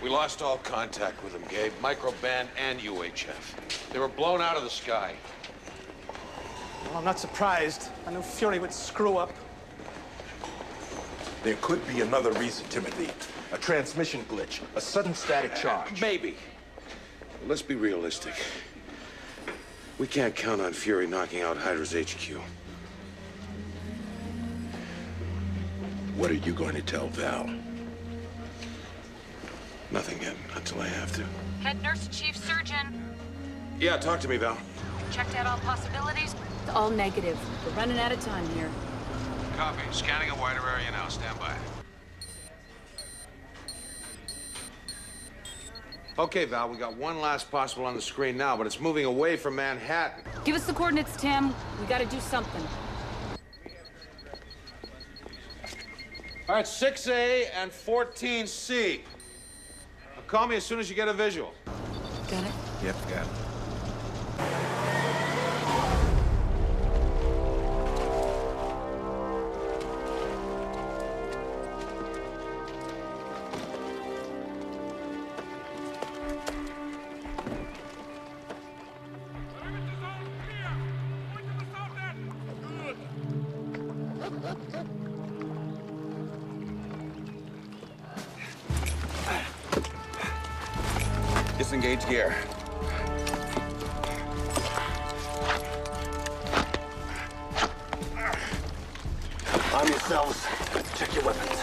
D: We lost all contact with them, Gabe. Microband and UHF. They were blown out of the sky.
L: Well, I'm not surprised. I knew Fury would screw up.
V: There could be another reason, Timothy. A transmission glitch, a sudden static charge.
D: Maybe. But let's be realistic. We can't count on Fury knocking out Hydra's HQ.
V: What are you going to tell Val?
D: Nothing yet, until I have to.
K: Head nurse to chief surgeon.
D: Yeah, talk to me, Val.
K: Checked out all possibilities.
H: It's all negative. We're running out of time here.
D: Copy. Scanning a wider area now. Stand by. Okay, Val, we got one last possible on the screen now, but it's moving away from Manhattan.
H: Give us the coordinates, Tim. We gotta do something.
D: All right, 6A and 14C. Now call me as soon as you get a visual.
H: Got it?
G: Yep, got it. Disengage gear.
L: Arm yourselves. Check your weapons.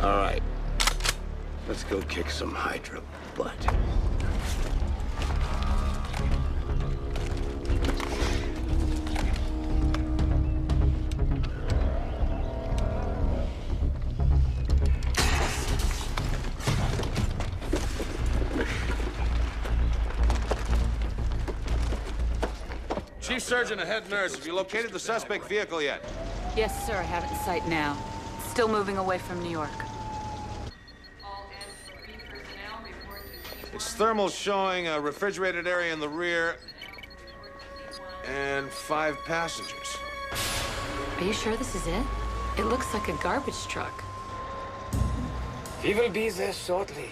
G: All right. Let's go kick some Hydra butt.
D: Chief Surgeon and Head Nurse, have you located the suspect vehicle yet?
H: Yes, sir. I have it in sight now. Still moving away from New York.
D: Its thermals showing a refrigerated area in the rear and 5 passengers.
H: Are you sure this is it? It looks like a garbage truck.
R: We will be there shortly.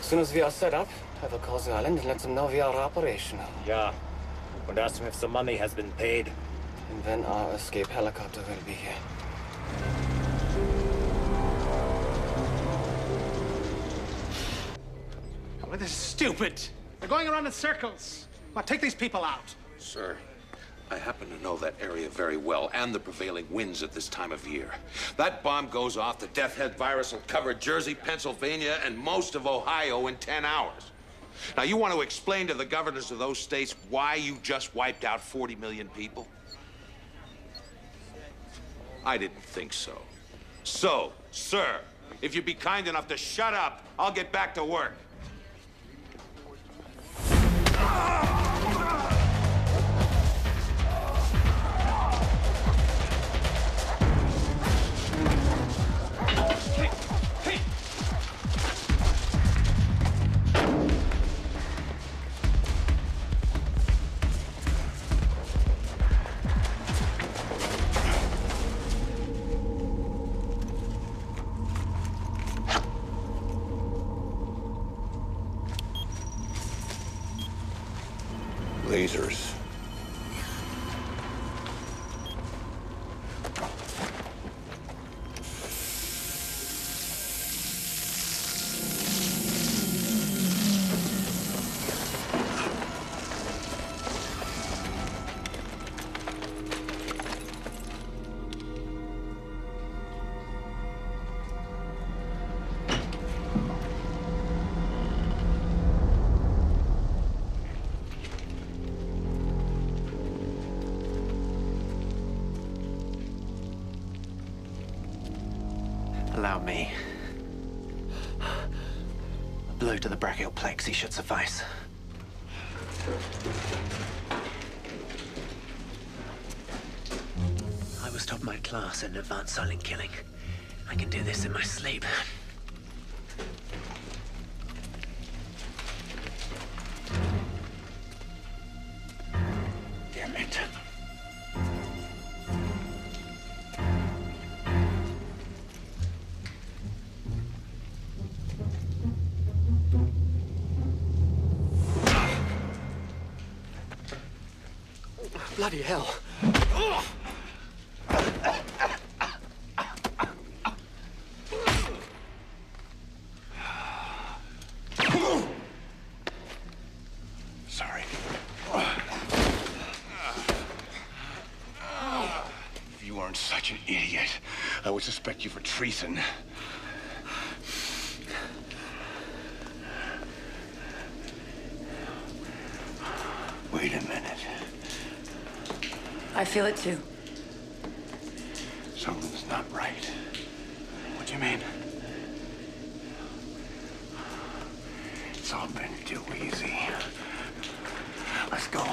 R: As soon as we are set up, I will call the island and let them know we are operational.
M: Yeah. And ask them if the money has been paid.
R: And then our escape helicopter will be here.
L: Well, this is stupid. They're going around in circles. Well, take these people out.
D: Sir, I happen to know that area very well and the prevailing winds at this time of year. That bomb goes off, the death head virus will cover Jersey, Pennsylvania, and most of Ohio in 10 hours. Now, you want to explain to the governors of those states why you just wiped out 40 million people? I didn't think so. So, sir, if you'd be kind enough to shut up, I'll get back to work.
V: Lasers.
L: Allow me. A blow to the brachial plexus should suffice. I was top of my class in advanced silent killing. I can do this in my sleep. Damn it. Bloody hell.
G: weren't such an idiot, I would suspect you for treason. Wait a minute.
K: I feel it too.
G: Something's not right.
L: What do you mean?
G: It's all been too easy. Let's go.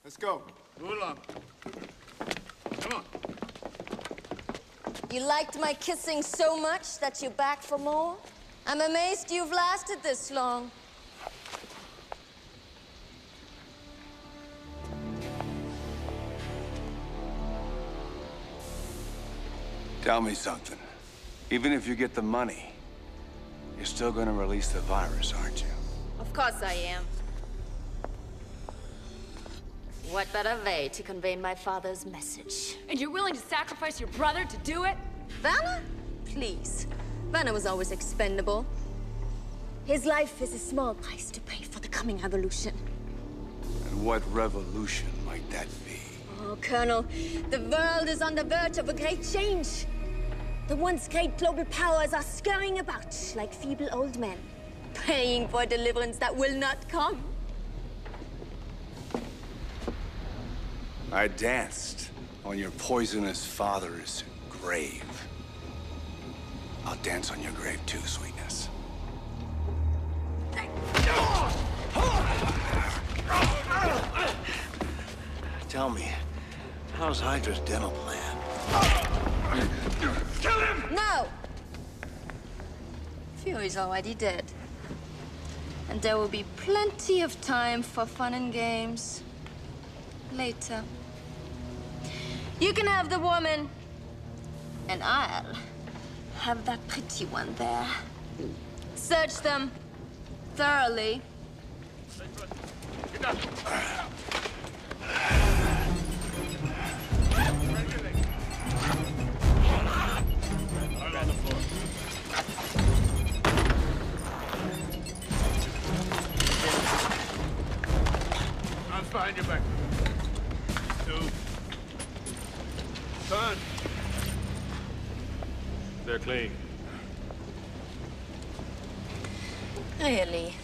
U: Let's go. Move along. Come on.
Q: You liked my kissing so much that you're back for more? I'm amazed you've lasted this long.
G: Tell me something. Even if you get the money, you're still gonna release the virus, aren't you?
Q: Of course I am. What better way to convey my father's message?
H: And you're willing to sacrifice your brother to do it?
Q: Vanna? Please. Vanna was always expendable. His life is a small price to pay for the coming evolution.
G: And what revolution might that be?
Q: Oh, Colonel, the world is on the verge of a great change. The once great global powers are scurrying about like feeble old men, praying for a deliverance that will not come.
G: I danced on your poisonous father's grave. I'll dance on your grave too, sweetness. Tell me, how's Hydra's dental plan?
Q: Kill him! No! Fury's already dead. And there will be plenty of time for fun and games later. You can have the woman, and I'll have that pretty one there. Search them thoroughly.
U: I'll find you back. Two. Son. They're clean.
Q: Really?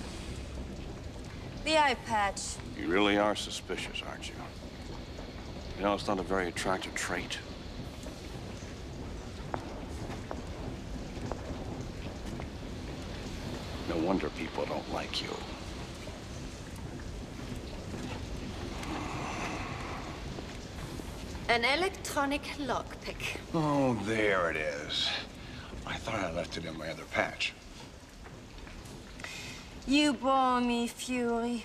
Q: The eye patch.
G: You really are suspicious, aren't you? You know, it's not a very attractive trait. No wonder people don't like you.
Q: An electronic lockpick.
G: Oh, there it is. I thought I left it in my other patch.
Q: You bore me, Fury.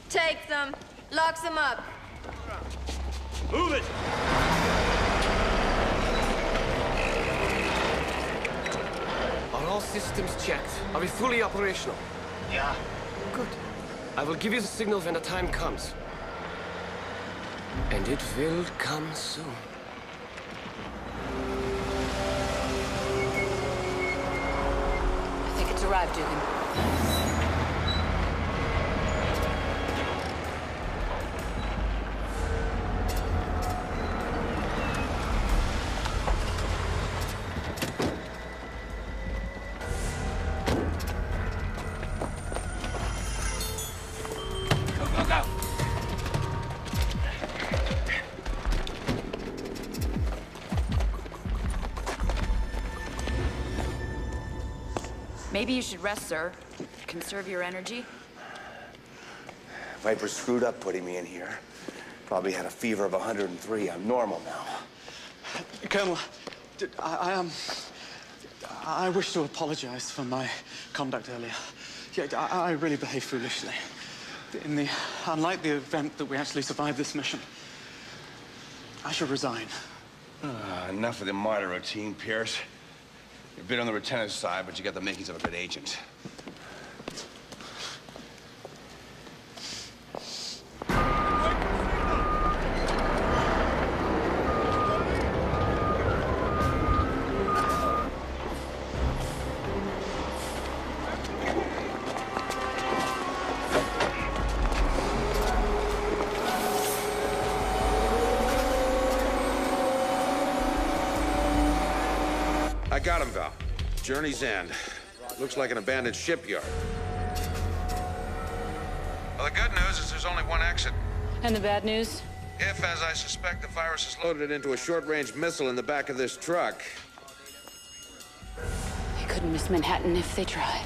Q: Take them. Lock them up.
U: Move it!
C: Are all systems checked? Are we fully operational?
U: Yeah.
C: Good. I will give you the signal when the time comes. And it will come soon.
K: I think it's arrived, Dugan. Maybe you should rest, sir. Conserve your energy.
G: Viper screwed up putting me in here. Probably had a fever of 103. I'm normal now.
L: Colonel, I wish to apologize for my conduct earlier. Yeah, I really behaved foolishly. In the unlikely event that we actually survive this mission, I should resign.
G: Enough of the martyr routine, Pierce. You've been on the lieutenant's side, but you got the makings of a good agent.
D: I got him, Val. Journey's end. Looks like an abandoned shipyard. Well, the good news is there's only one exit.
H: And the bad news?
D: If, as I suspect, the virus has loaded it into a short-range missile in the back of this truck.
H: They couldn't miss Manhattan if they tried.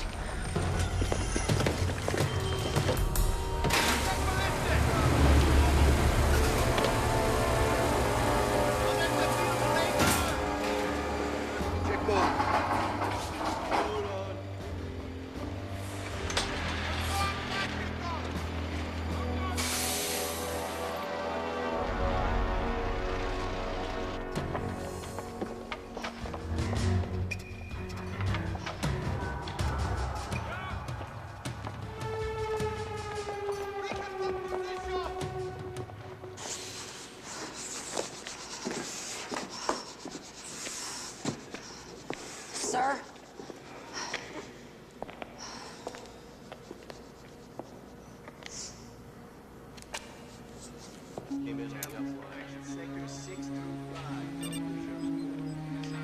S: Sir?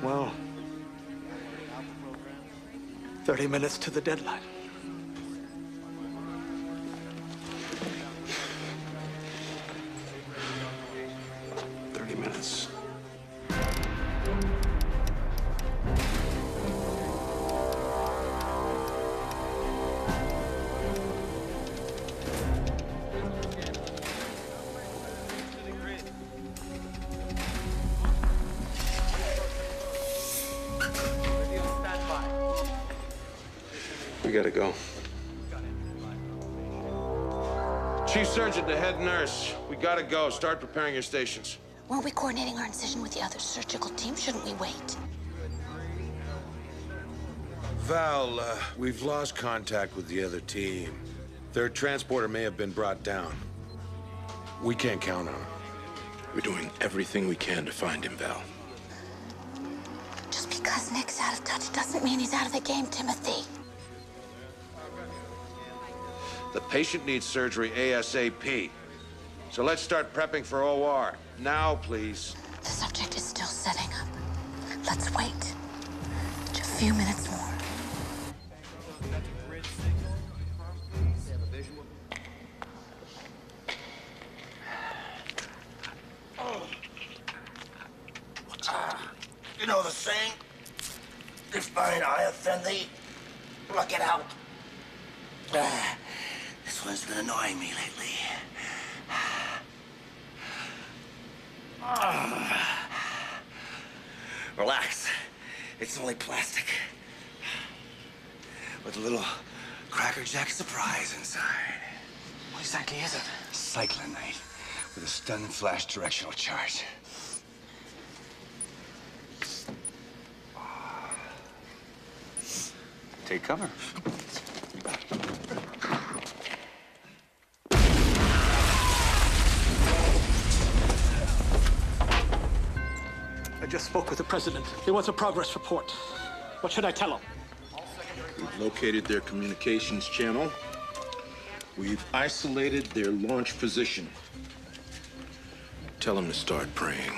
F: Well, 30 minutes to the deadline.
D: We gotta go. Chief Surgeon to head nurse. We gotta go. Start preparing your stations.
E: Weren't we coordinating our incision with the other surgical team? Shouldn't we wait?
D: Val, we've lost contact with the other team. Their transporter may have been brought down. We can't count on him.
O: We're doing everything we can to find him, Val.
E: Just because Nick's out of touch doesn't mean he's out of the game, Timothy.
D: The patient needs surgery ASAP. So let's start prepping for OR. Now, please.
E: The subject is still setting up. Let's wait. Just a few minutes more.
N: You know the saying? If mine eye offend thee, pluck it out. This one's been annoying me lately. Relax. It's only plastic. With a little Cracker Jack surprise inside.
R: What exactly is it?
G: Cyclonite with a stun flash directional charge. Take cover.
L: I just spoke with the president. He wants a progress report. What should I tell him?
O: We've located their communications channel. We've isolated their launch position. Tell them to start praying.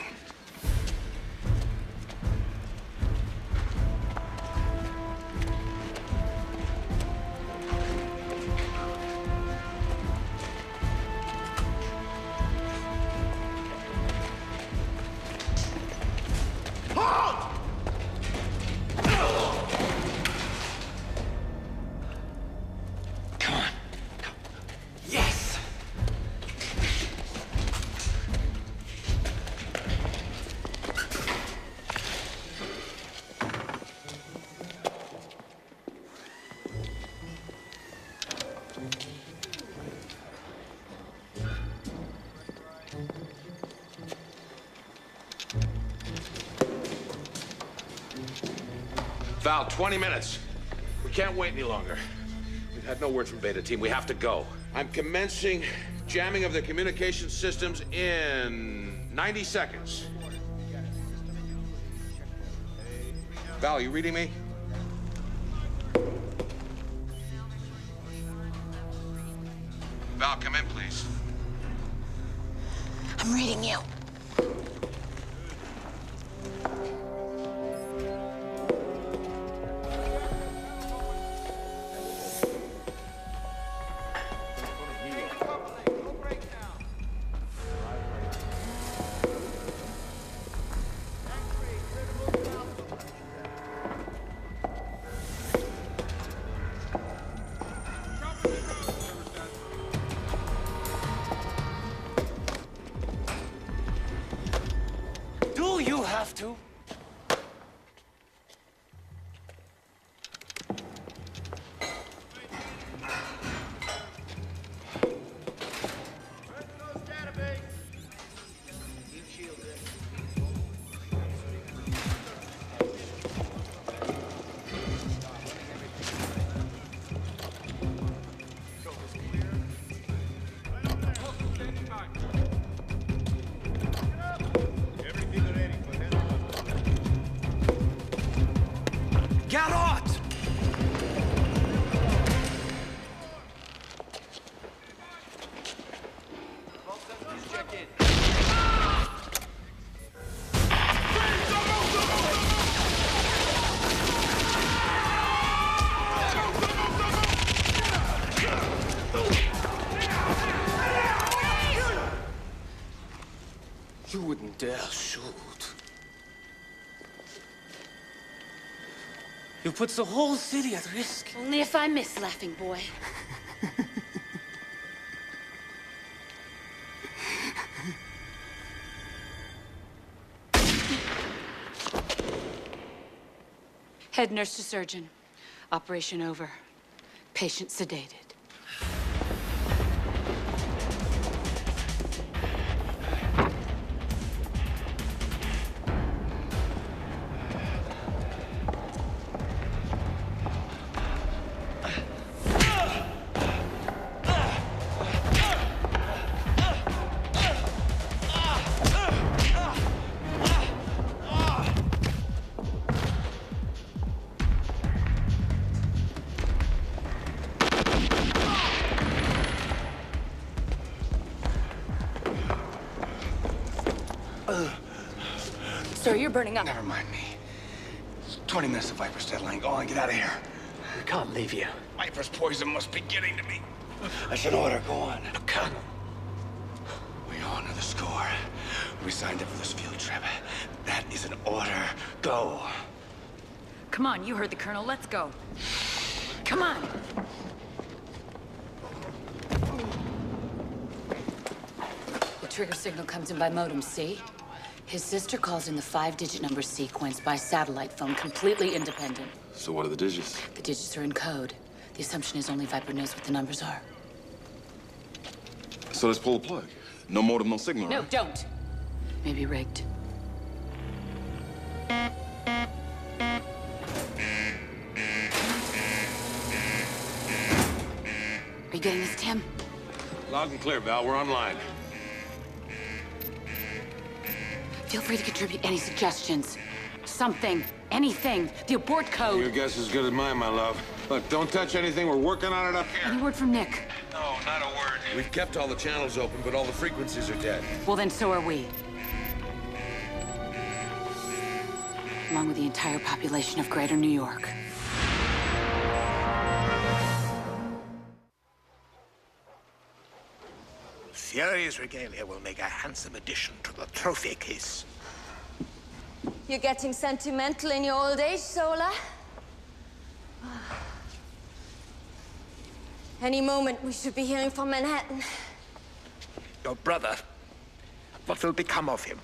D: Val, 20 minutes. We can't wait any longer. We've had no word from Beta Team. We have to go. I'm commencing jamming of the communication systems in 90 seconds. Val, you reading me? Val, come in, please.
E: I'm reading you.
R: have to.
C: Get out!
R: You wouldn't dare shoot. You put the whole city at risk.
H: Only if I miss, laughing boy. Head nurse to surgeon. Operation over. Patient sedated.
K: Sir, you're burning up.
G: Never mind me. 20 minutes of Viper's deadline. Go on, get out of here.
R: We can't leave you.
G: Viper's poison must be getting to me. That's an order. Go on.
R: Look, Colonel.
G: We honor the score. We signed up for this field trip. That is an order. Go.
K: Come on, you heard the Colonel. Let's go. Come on.
H: The trigger signal comes in by modem, see? His sister calls in the 5-digit number sequence by satellite phone, completely independent.
P: So what are the digits?
H: The digits are in code. The assumption is only Viper knows what the numbers are.
P: So let's pull the plug. No modem, no signal,
H: No,
P: right?
H: don't. Maybe rigged. Are you getting this, Tim?
D: Loud and clear, Val. We're online.
H: Feel free to contribute any suggestions. Something. Anything. The abort code.
D: Your guess is as good as mine, my love. Look, don't touch anything. We're working on it up here.
H: Any word from Nick?
D: No, not a word. We've kept all the channels open, but all the frequencies are dead.
H: Well, then so are we. Along with the entire population of Greater New York.
N: Fury's regalia will make a handsome addition to the trophy case.
Q: You're getting sentimental in your old age, Sola. Any moment, we should be hearing from Manhattan.
N: Your brother, what will become of him?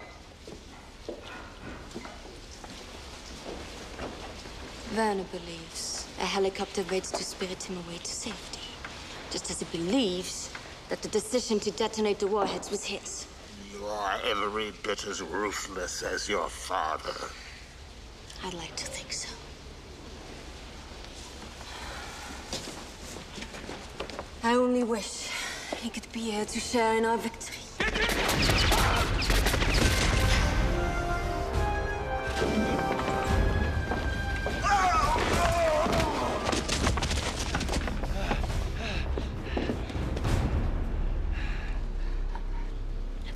E: Werner believes a helicopter waits to spirit him away to safety. Just as he believes that the decision to detonate the warheads was his.
N: You are every bit as ruthless as your father.
E: I'd like to think so. I only wish he could be here to share in our victory.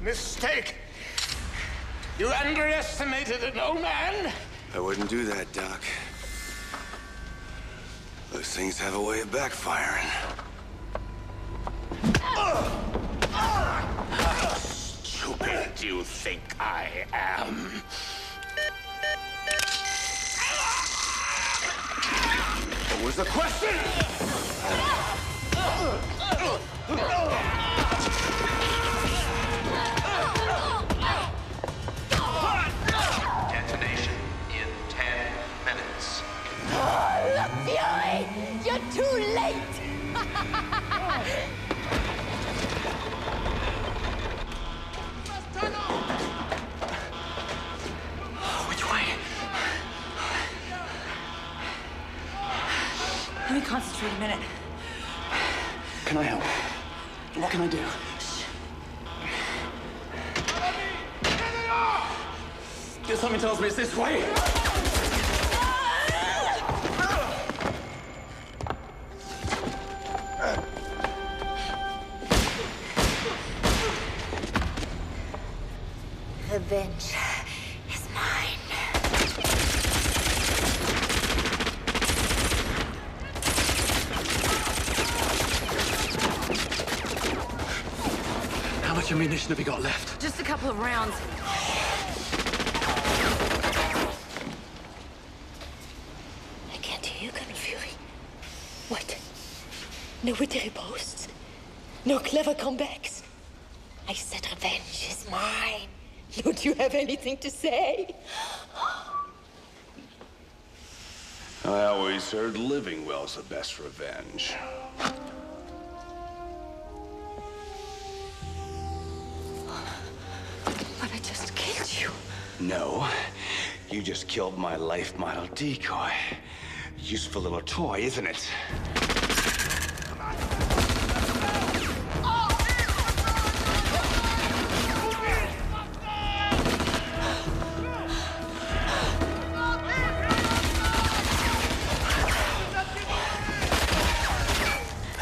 N: Mistake! You underestimated an old man?
G: I wouldn't do that, Doc. Those things have a way of backfiring.
N: How stupid do you think I am?
G: What was the question?
K: me concentrate a minute.
L: Can I help? What can I do? Something tells me it's this way.
Q: Revenge is mine.
L: How much ammunition have you got left?
K: Just a couple of rounds.
Q: I can't hear you, Colonel Fury. What? No witty boasts? No clever comebacks? I said revenge is mine. Don't you have anything to say?
G: I always heard living well's the best revenge.
Q: But I just killed you.
G: No, you just killed my life model Decoy. Useful little toy, isn't it?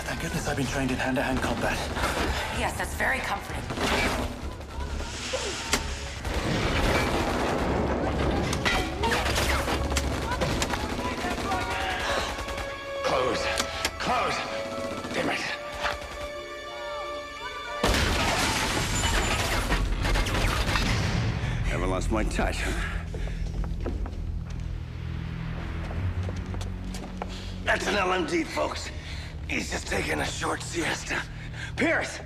L: Thank goodness I've been trained in hand-to-hand combat.
K: Yes, that's very comforting.
G: Close. Close. Damn it. Never lost my touch, huh? That's an LMD, folks. He's just taking a short siesta. Pierce,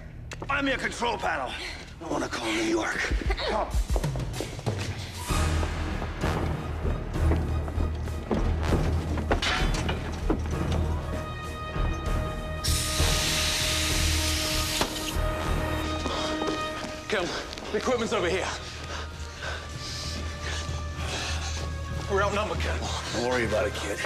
G: find me a control panel. I want to call New York. Come.
L: Colonel, the equipment's over here. We're outnumbered, Colonel.
G: Don't worry about it, kid.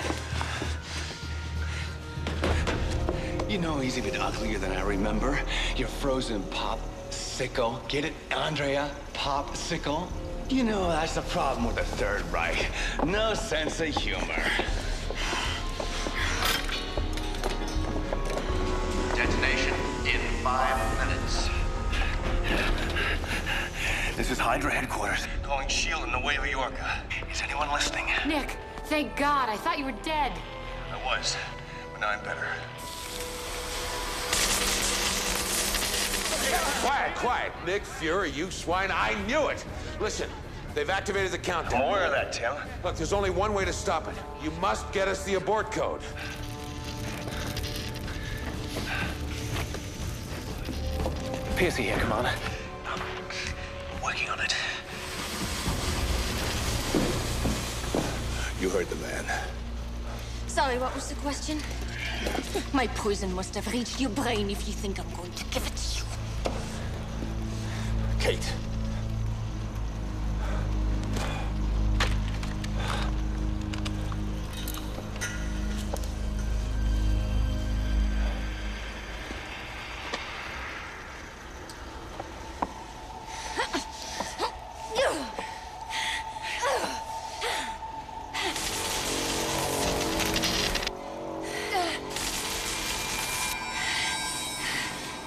G: You know he's even uglier than I remember. Your frozen popsicle. Get it, Andrea? Popsicle? You know, that's the problem with the Third Reich. No sense of humor.
J: Detonation in 5 minutes.
G: This is Hydra headquarters. Calling S.H.I.E.L.D. in the way of Yorka. Is anyone listening?
H: Nick, thank God. I thought you were dead.
G: I was, but now I'm better.
D: Quiet, quiet. Nick Fury, you swine. I knew it. Listen, they've activated the countdown.
G: I'm aware of that, Tim.
D: Look, there's only one way to stop it. You must get us the abort code.
L: Pierce here, Commander.
G: Working on it. You heard the man.
Q: Sorry, what was the question? My poison must have reached your brain if you think I'm going to give it to you.
L: Kate.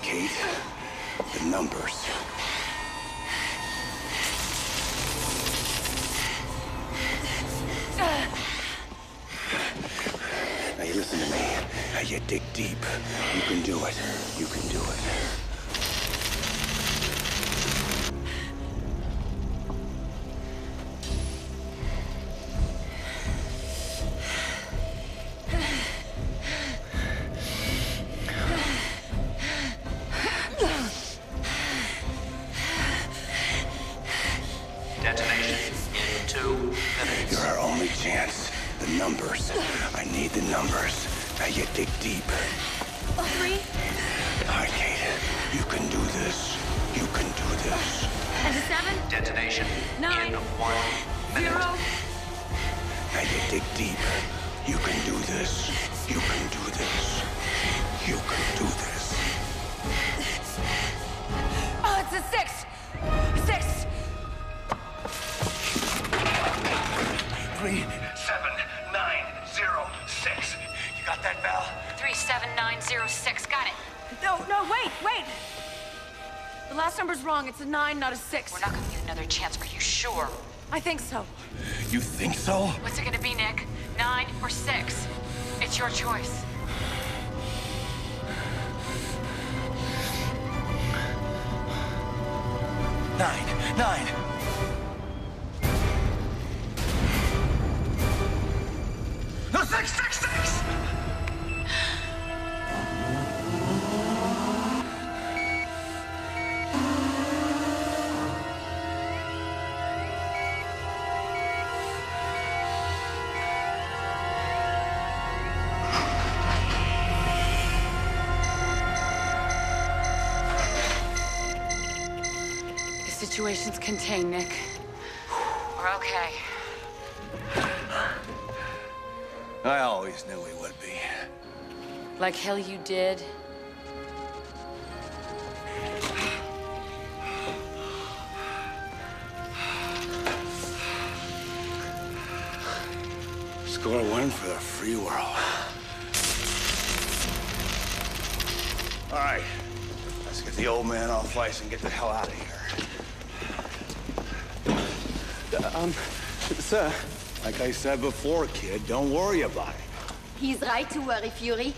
G: Kate, the numbers. Now you listen to me. Now you dig deep. You can do it. You can do it.
J: Detonation in 2 minutes.
G: You're our only chance. The numbers. I need the numbers. Now you dig deep.
K: 3.
G: All right, Kate. You can do this. You can do this.
K: And a 7.
J: Detonation
K: 9.
J: in 1 minute.
K: 0.
G: Now you dig deep.
V: You can do this. You can do this. You can do this.
K: Oh, it's a 6! 6!
N: 37906. You got that, Val?
S: 37906. Got it.
K: No, wait! The last number's wrong. It's a 9, not a 6.
S: We're not gonna get another chance. Are you sure?
K: I think so.
V: You think so?
S: What's it gonna be, Nick? 9 or 6? It's your choice.
N: Nine. No, 6!
H: The situation's contained, Nick.
S: We're okay.
G: I always knew we would be.
H: Like hell you did.
G: Score one for the free world. All right, let's get the old man off ice and get the hell out of here.
L: Sir.
G: Like I said before, kid, don't worry about it.
Q: He's right to worry, Fury.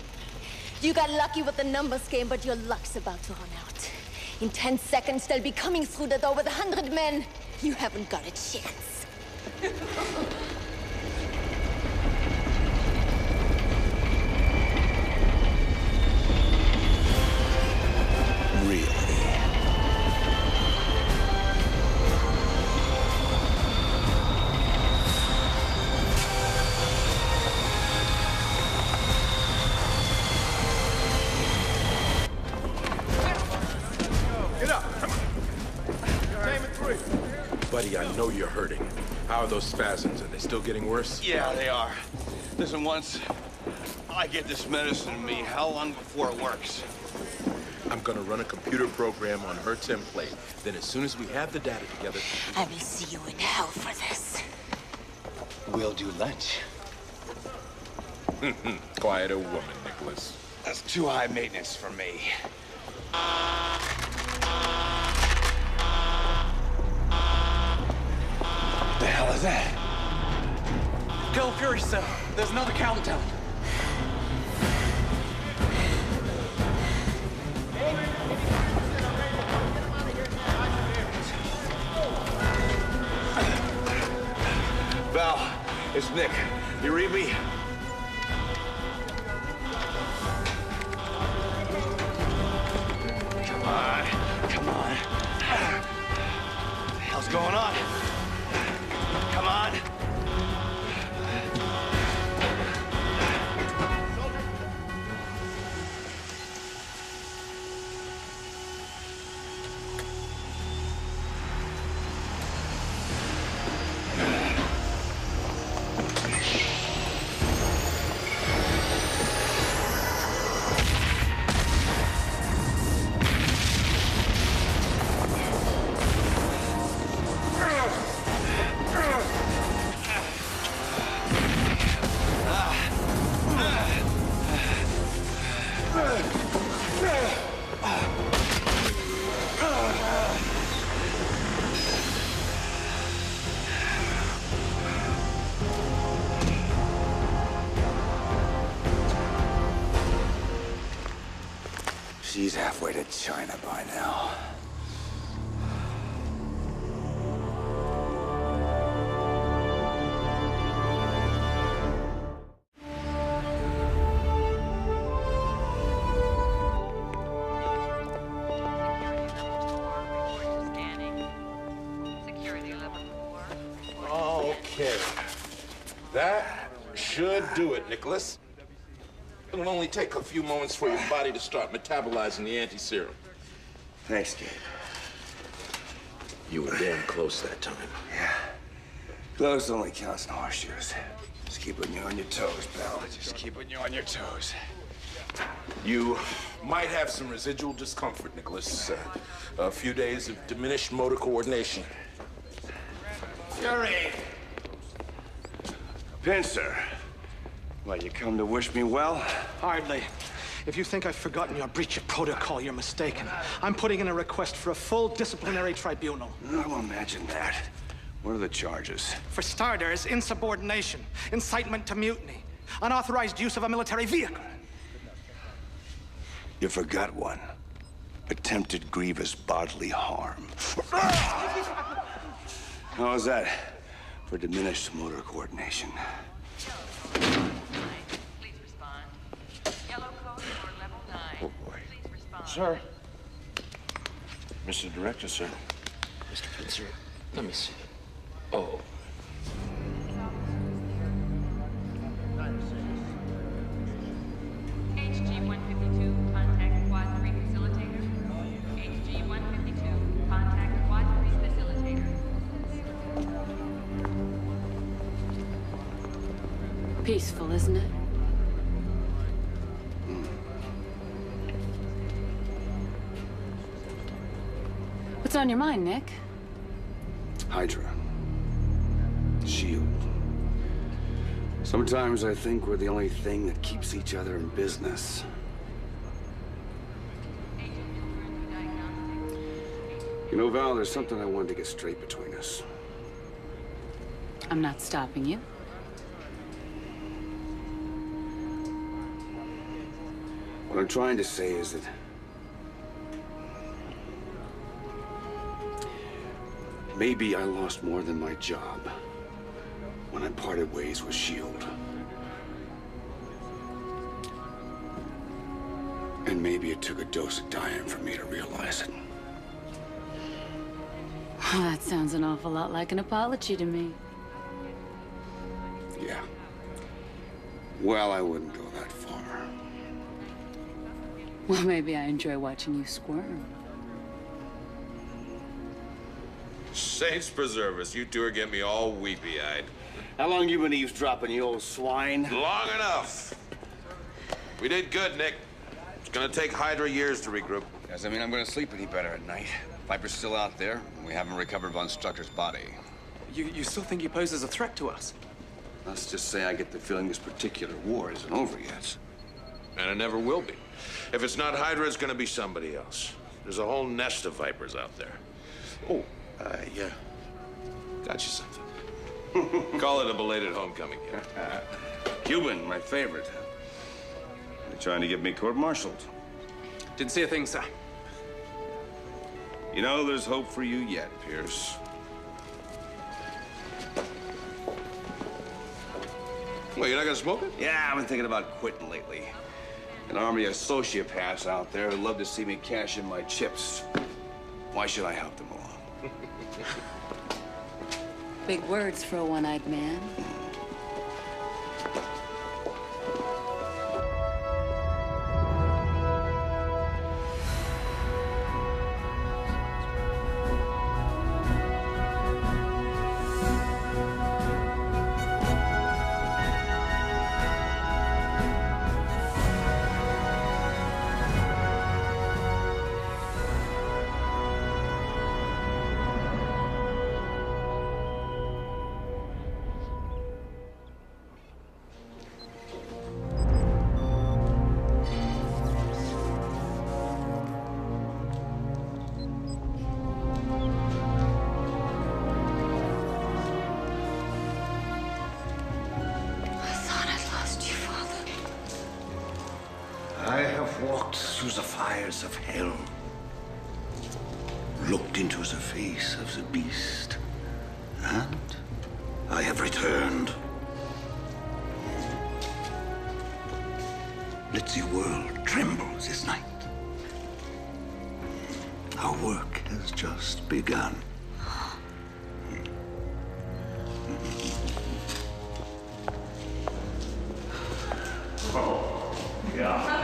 Q: You got lucky with the numbers game, but your luck's about to run out. In 10 seconds, they'll be coming through the door with 100 men. You haven't got a chance.
G: Really?
O: Buddy, I know you're hurting. How are those spasms? Are they still getting worse?
G: Yeah, they are. Listen, once I get this medicine in me, how long before it works?
O: I'm gonna run a computer program on her template. Then as soon as we have the data together...
Q: I will see you in hell for this.
G: We'll do lunch.
O: Quieter woman, Nicholas.
G: That's too high maintenance for me. What the hell is that?
L: Girl Fury, sir. There's another countdown.
G: Val, it's Nick. You read me? Come on. What the hell's going on? Come on. She's halfway to China by now.
O: Okay. That should do it, Nicholas. It'll only take a few moments for your body to start metabolizing the anti-serum.
G: Thanks, Gabe.
O: You were damn close that time.
G: Yeah. Those only counts in horseshoes. Just keeping you on your toes, pal. Just keeping you on your toes.
O: You might have some residual discomfort, Nicholas. A few days of diminished motor coordination.
G: Fury! Pincer. Well, you come to wish me well?
L: Hardly. If you think I've forgotten your breach of protocol, you're mistaken. I'm putting in a request for a full disciplinary tribunal.
G: I'll imagine that. What are the charges?
L: For starters, insubordination, incitement to mutiny, unauthorized use of a military vehicle.
G: You forgot one. Attempted grievous bodily harm. How's that for diminished motor coordination?
O: Oh, boy.
U: Sir.
O: Mr. Director, sir.
U: Mr. Pincer, let me see. Oh.
A: HG-152, contact Quad 3 facilitator. HG-152, contact Quad 3 facilitator.
H: Peaceful, isn't it? What's on your mind, Nick?
G: Hydra. S.H.I.E.L.D. Sometimes I think we're the only thing that keeps each other in business. You know, Val, there's something I wanted to get straight between us.
H: I'm not stopping you.
G: What I'm trying to say is that maybe I lost more than my job when I parted ways with S.H.I.E.L.D. And maybe it took a dose of dying for me to realize it.
H: That sounds an awful lot like an apology to me.
G: Yeah. Well, I wouldn't go that far.
H: Well, maybe I enjoy watching you squirm.
D: Saints preserve us. You two are getting me all weepy-eyed.
G: How long you been eavesdropping, you old swine?
D: Long enough. We did good, Nick. It's gonna take Hydra years to regroup.
G: Does that mean I'm gonna sleep any better at night? Viper's still out there, and we haven't recovered Von Strucker's body.
F: You still think he poses a threat to us?
G: Let's just say I get the feeling this particular war isn't over yet.
D: And it never will be. If it's not Hydra, it's gonna be somebody else. There's a whole nest of Vipers out there. Oh, yeah. Got you something. Call it a belated homecoming gift.
G: Cuban, my favorite. They're trying to get me court-martialed.
F: Didn't see a thing, sir.
G: You know, there's hope for you yet, Pierce.
D: Well, you're not gonna smoke it?
G: Yeah, I've been thinking about quitting lately. An army of sociopaths out there who'd love to see me cash in my chips. Why should I help them along?
H: Big words for a one-eyed man.
N: I have walked through the fires of hell, looked into the face of the beast, and I have returned. Let the world tremble this night. Our work has just begun.
U: Oh, yeah.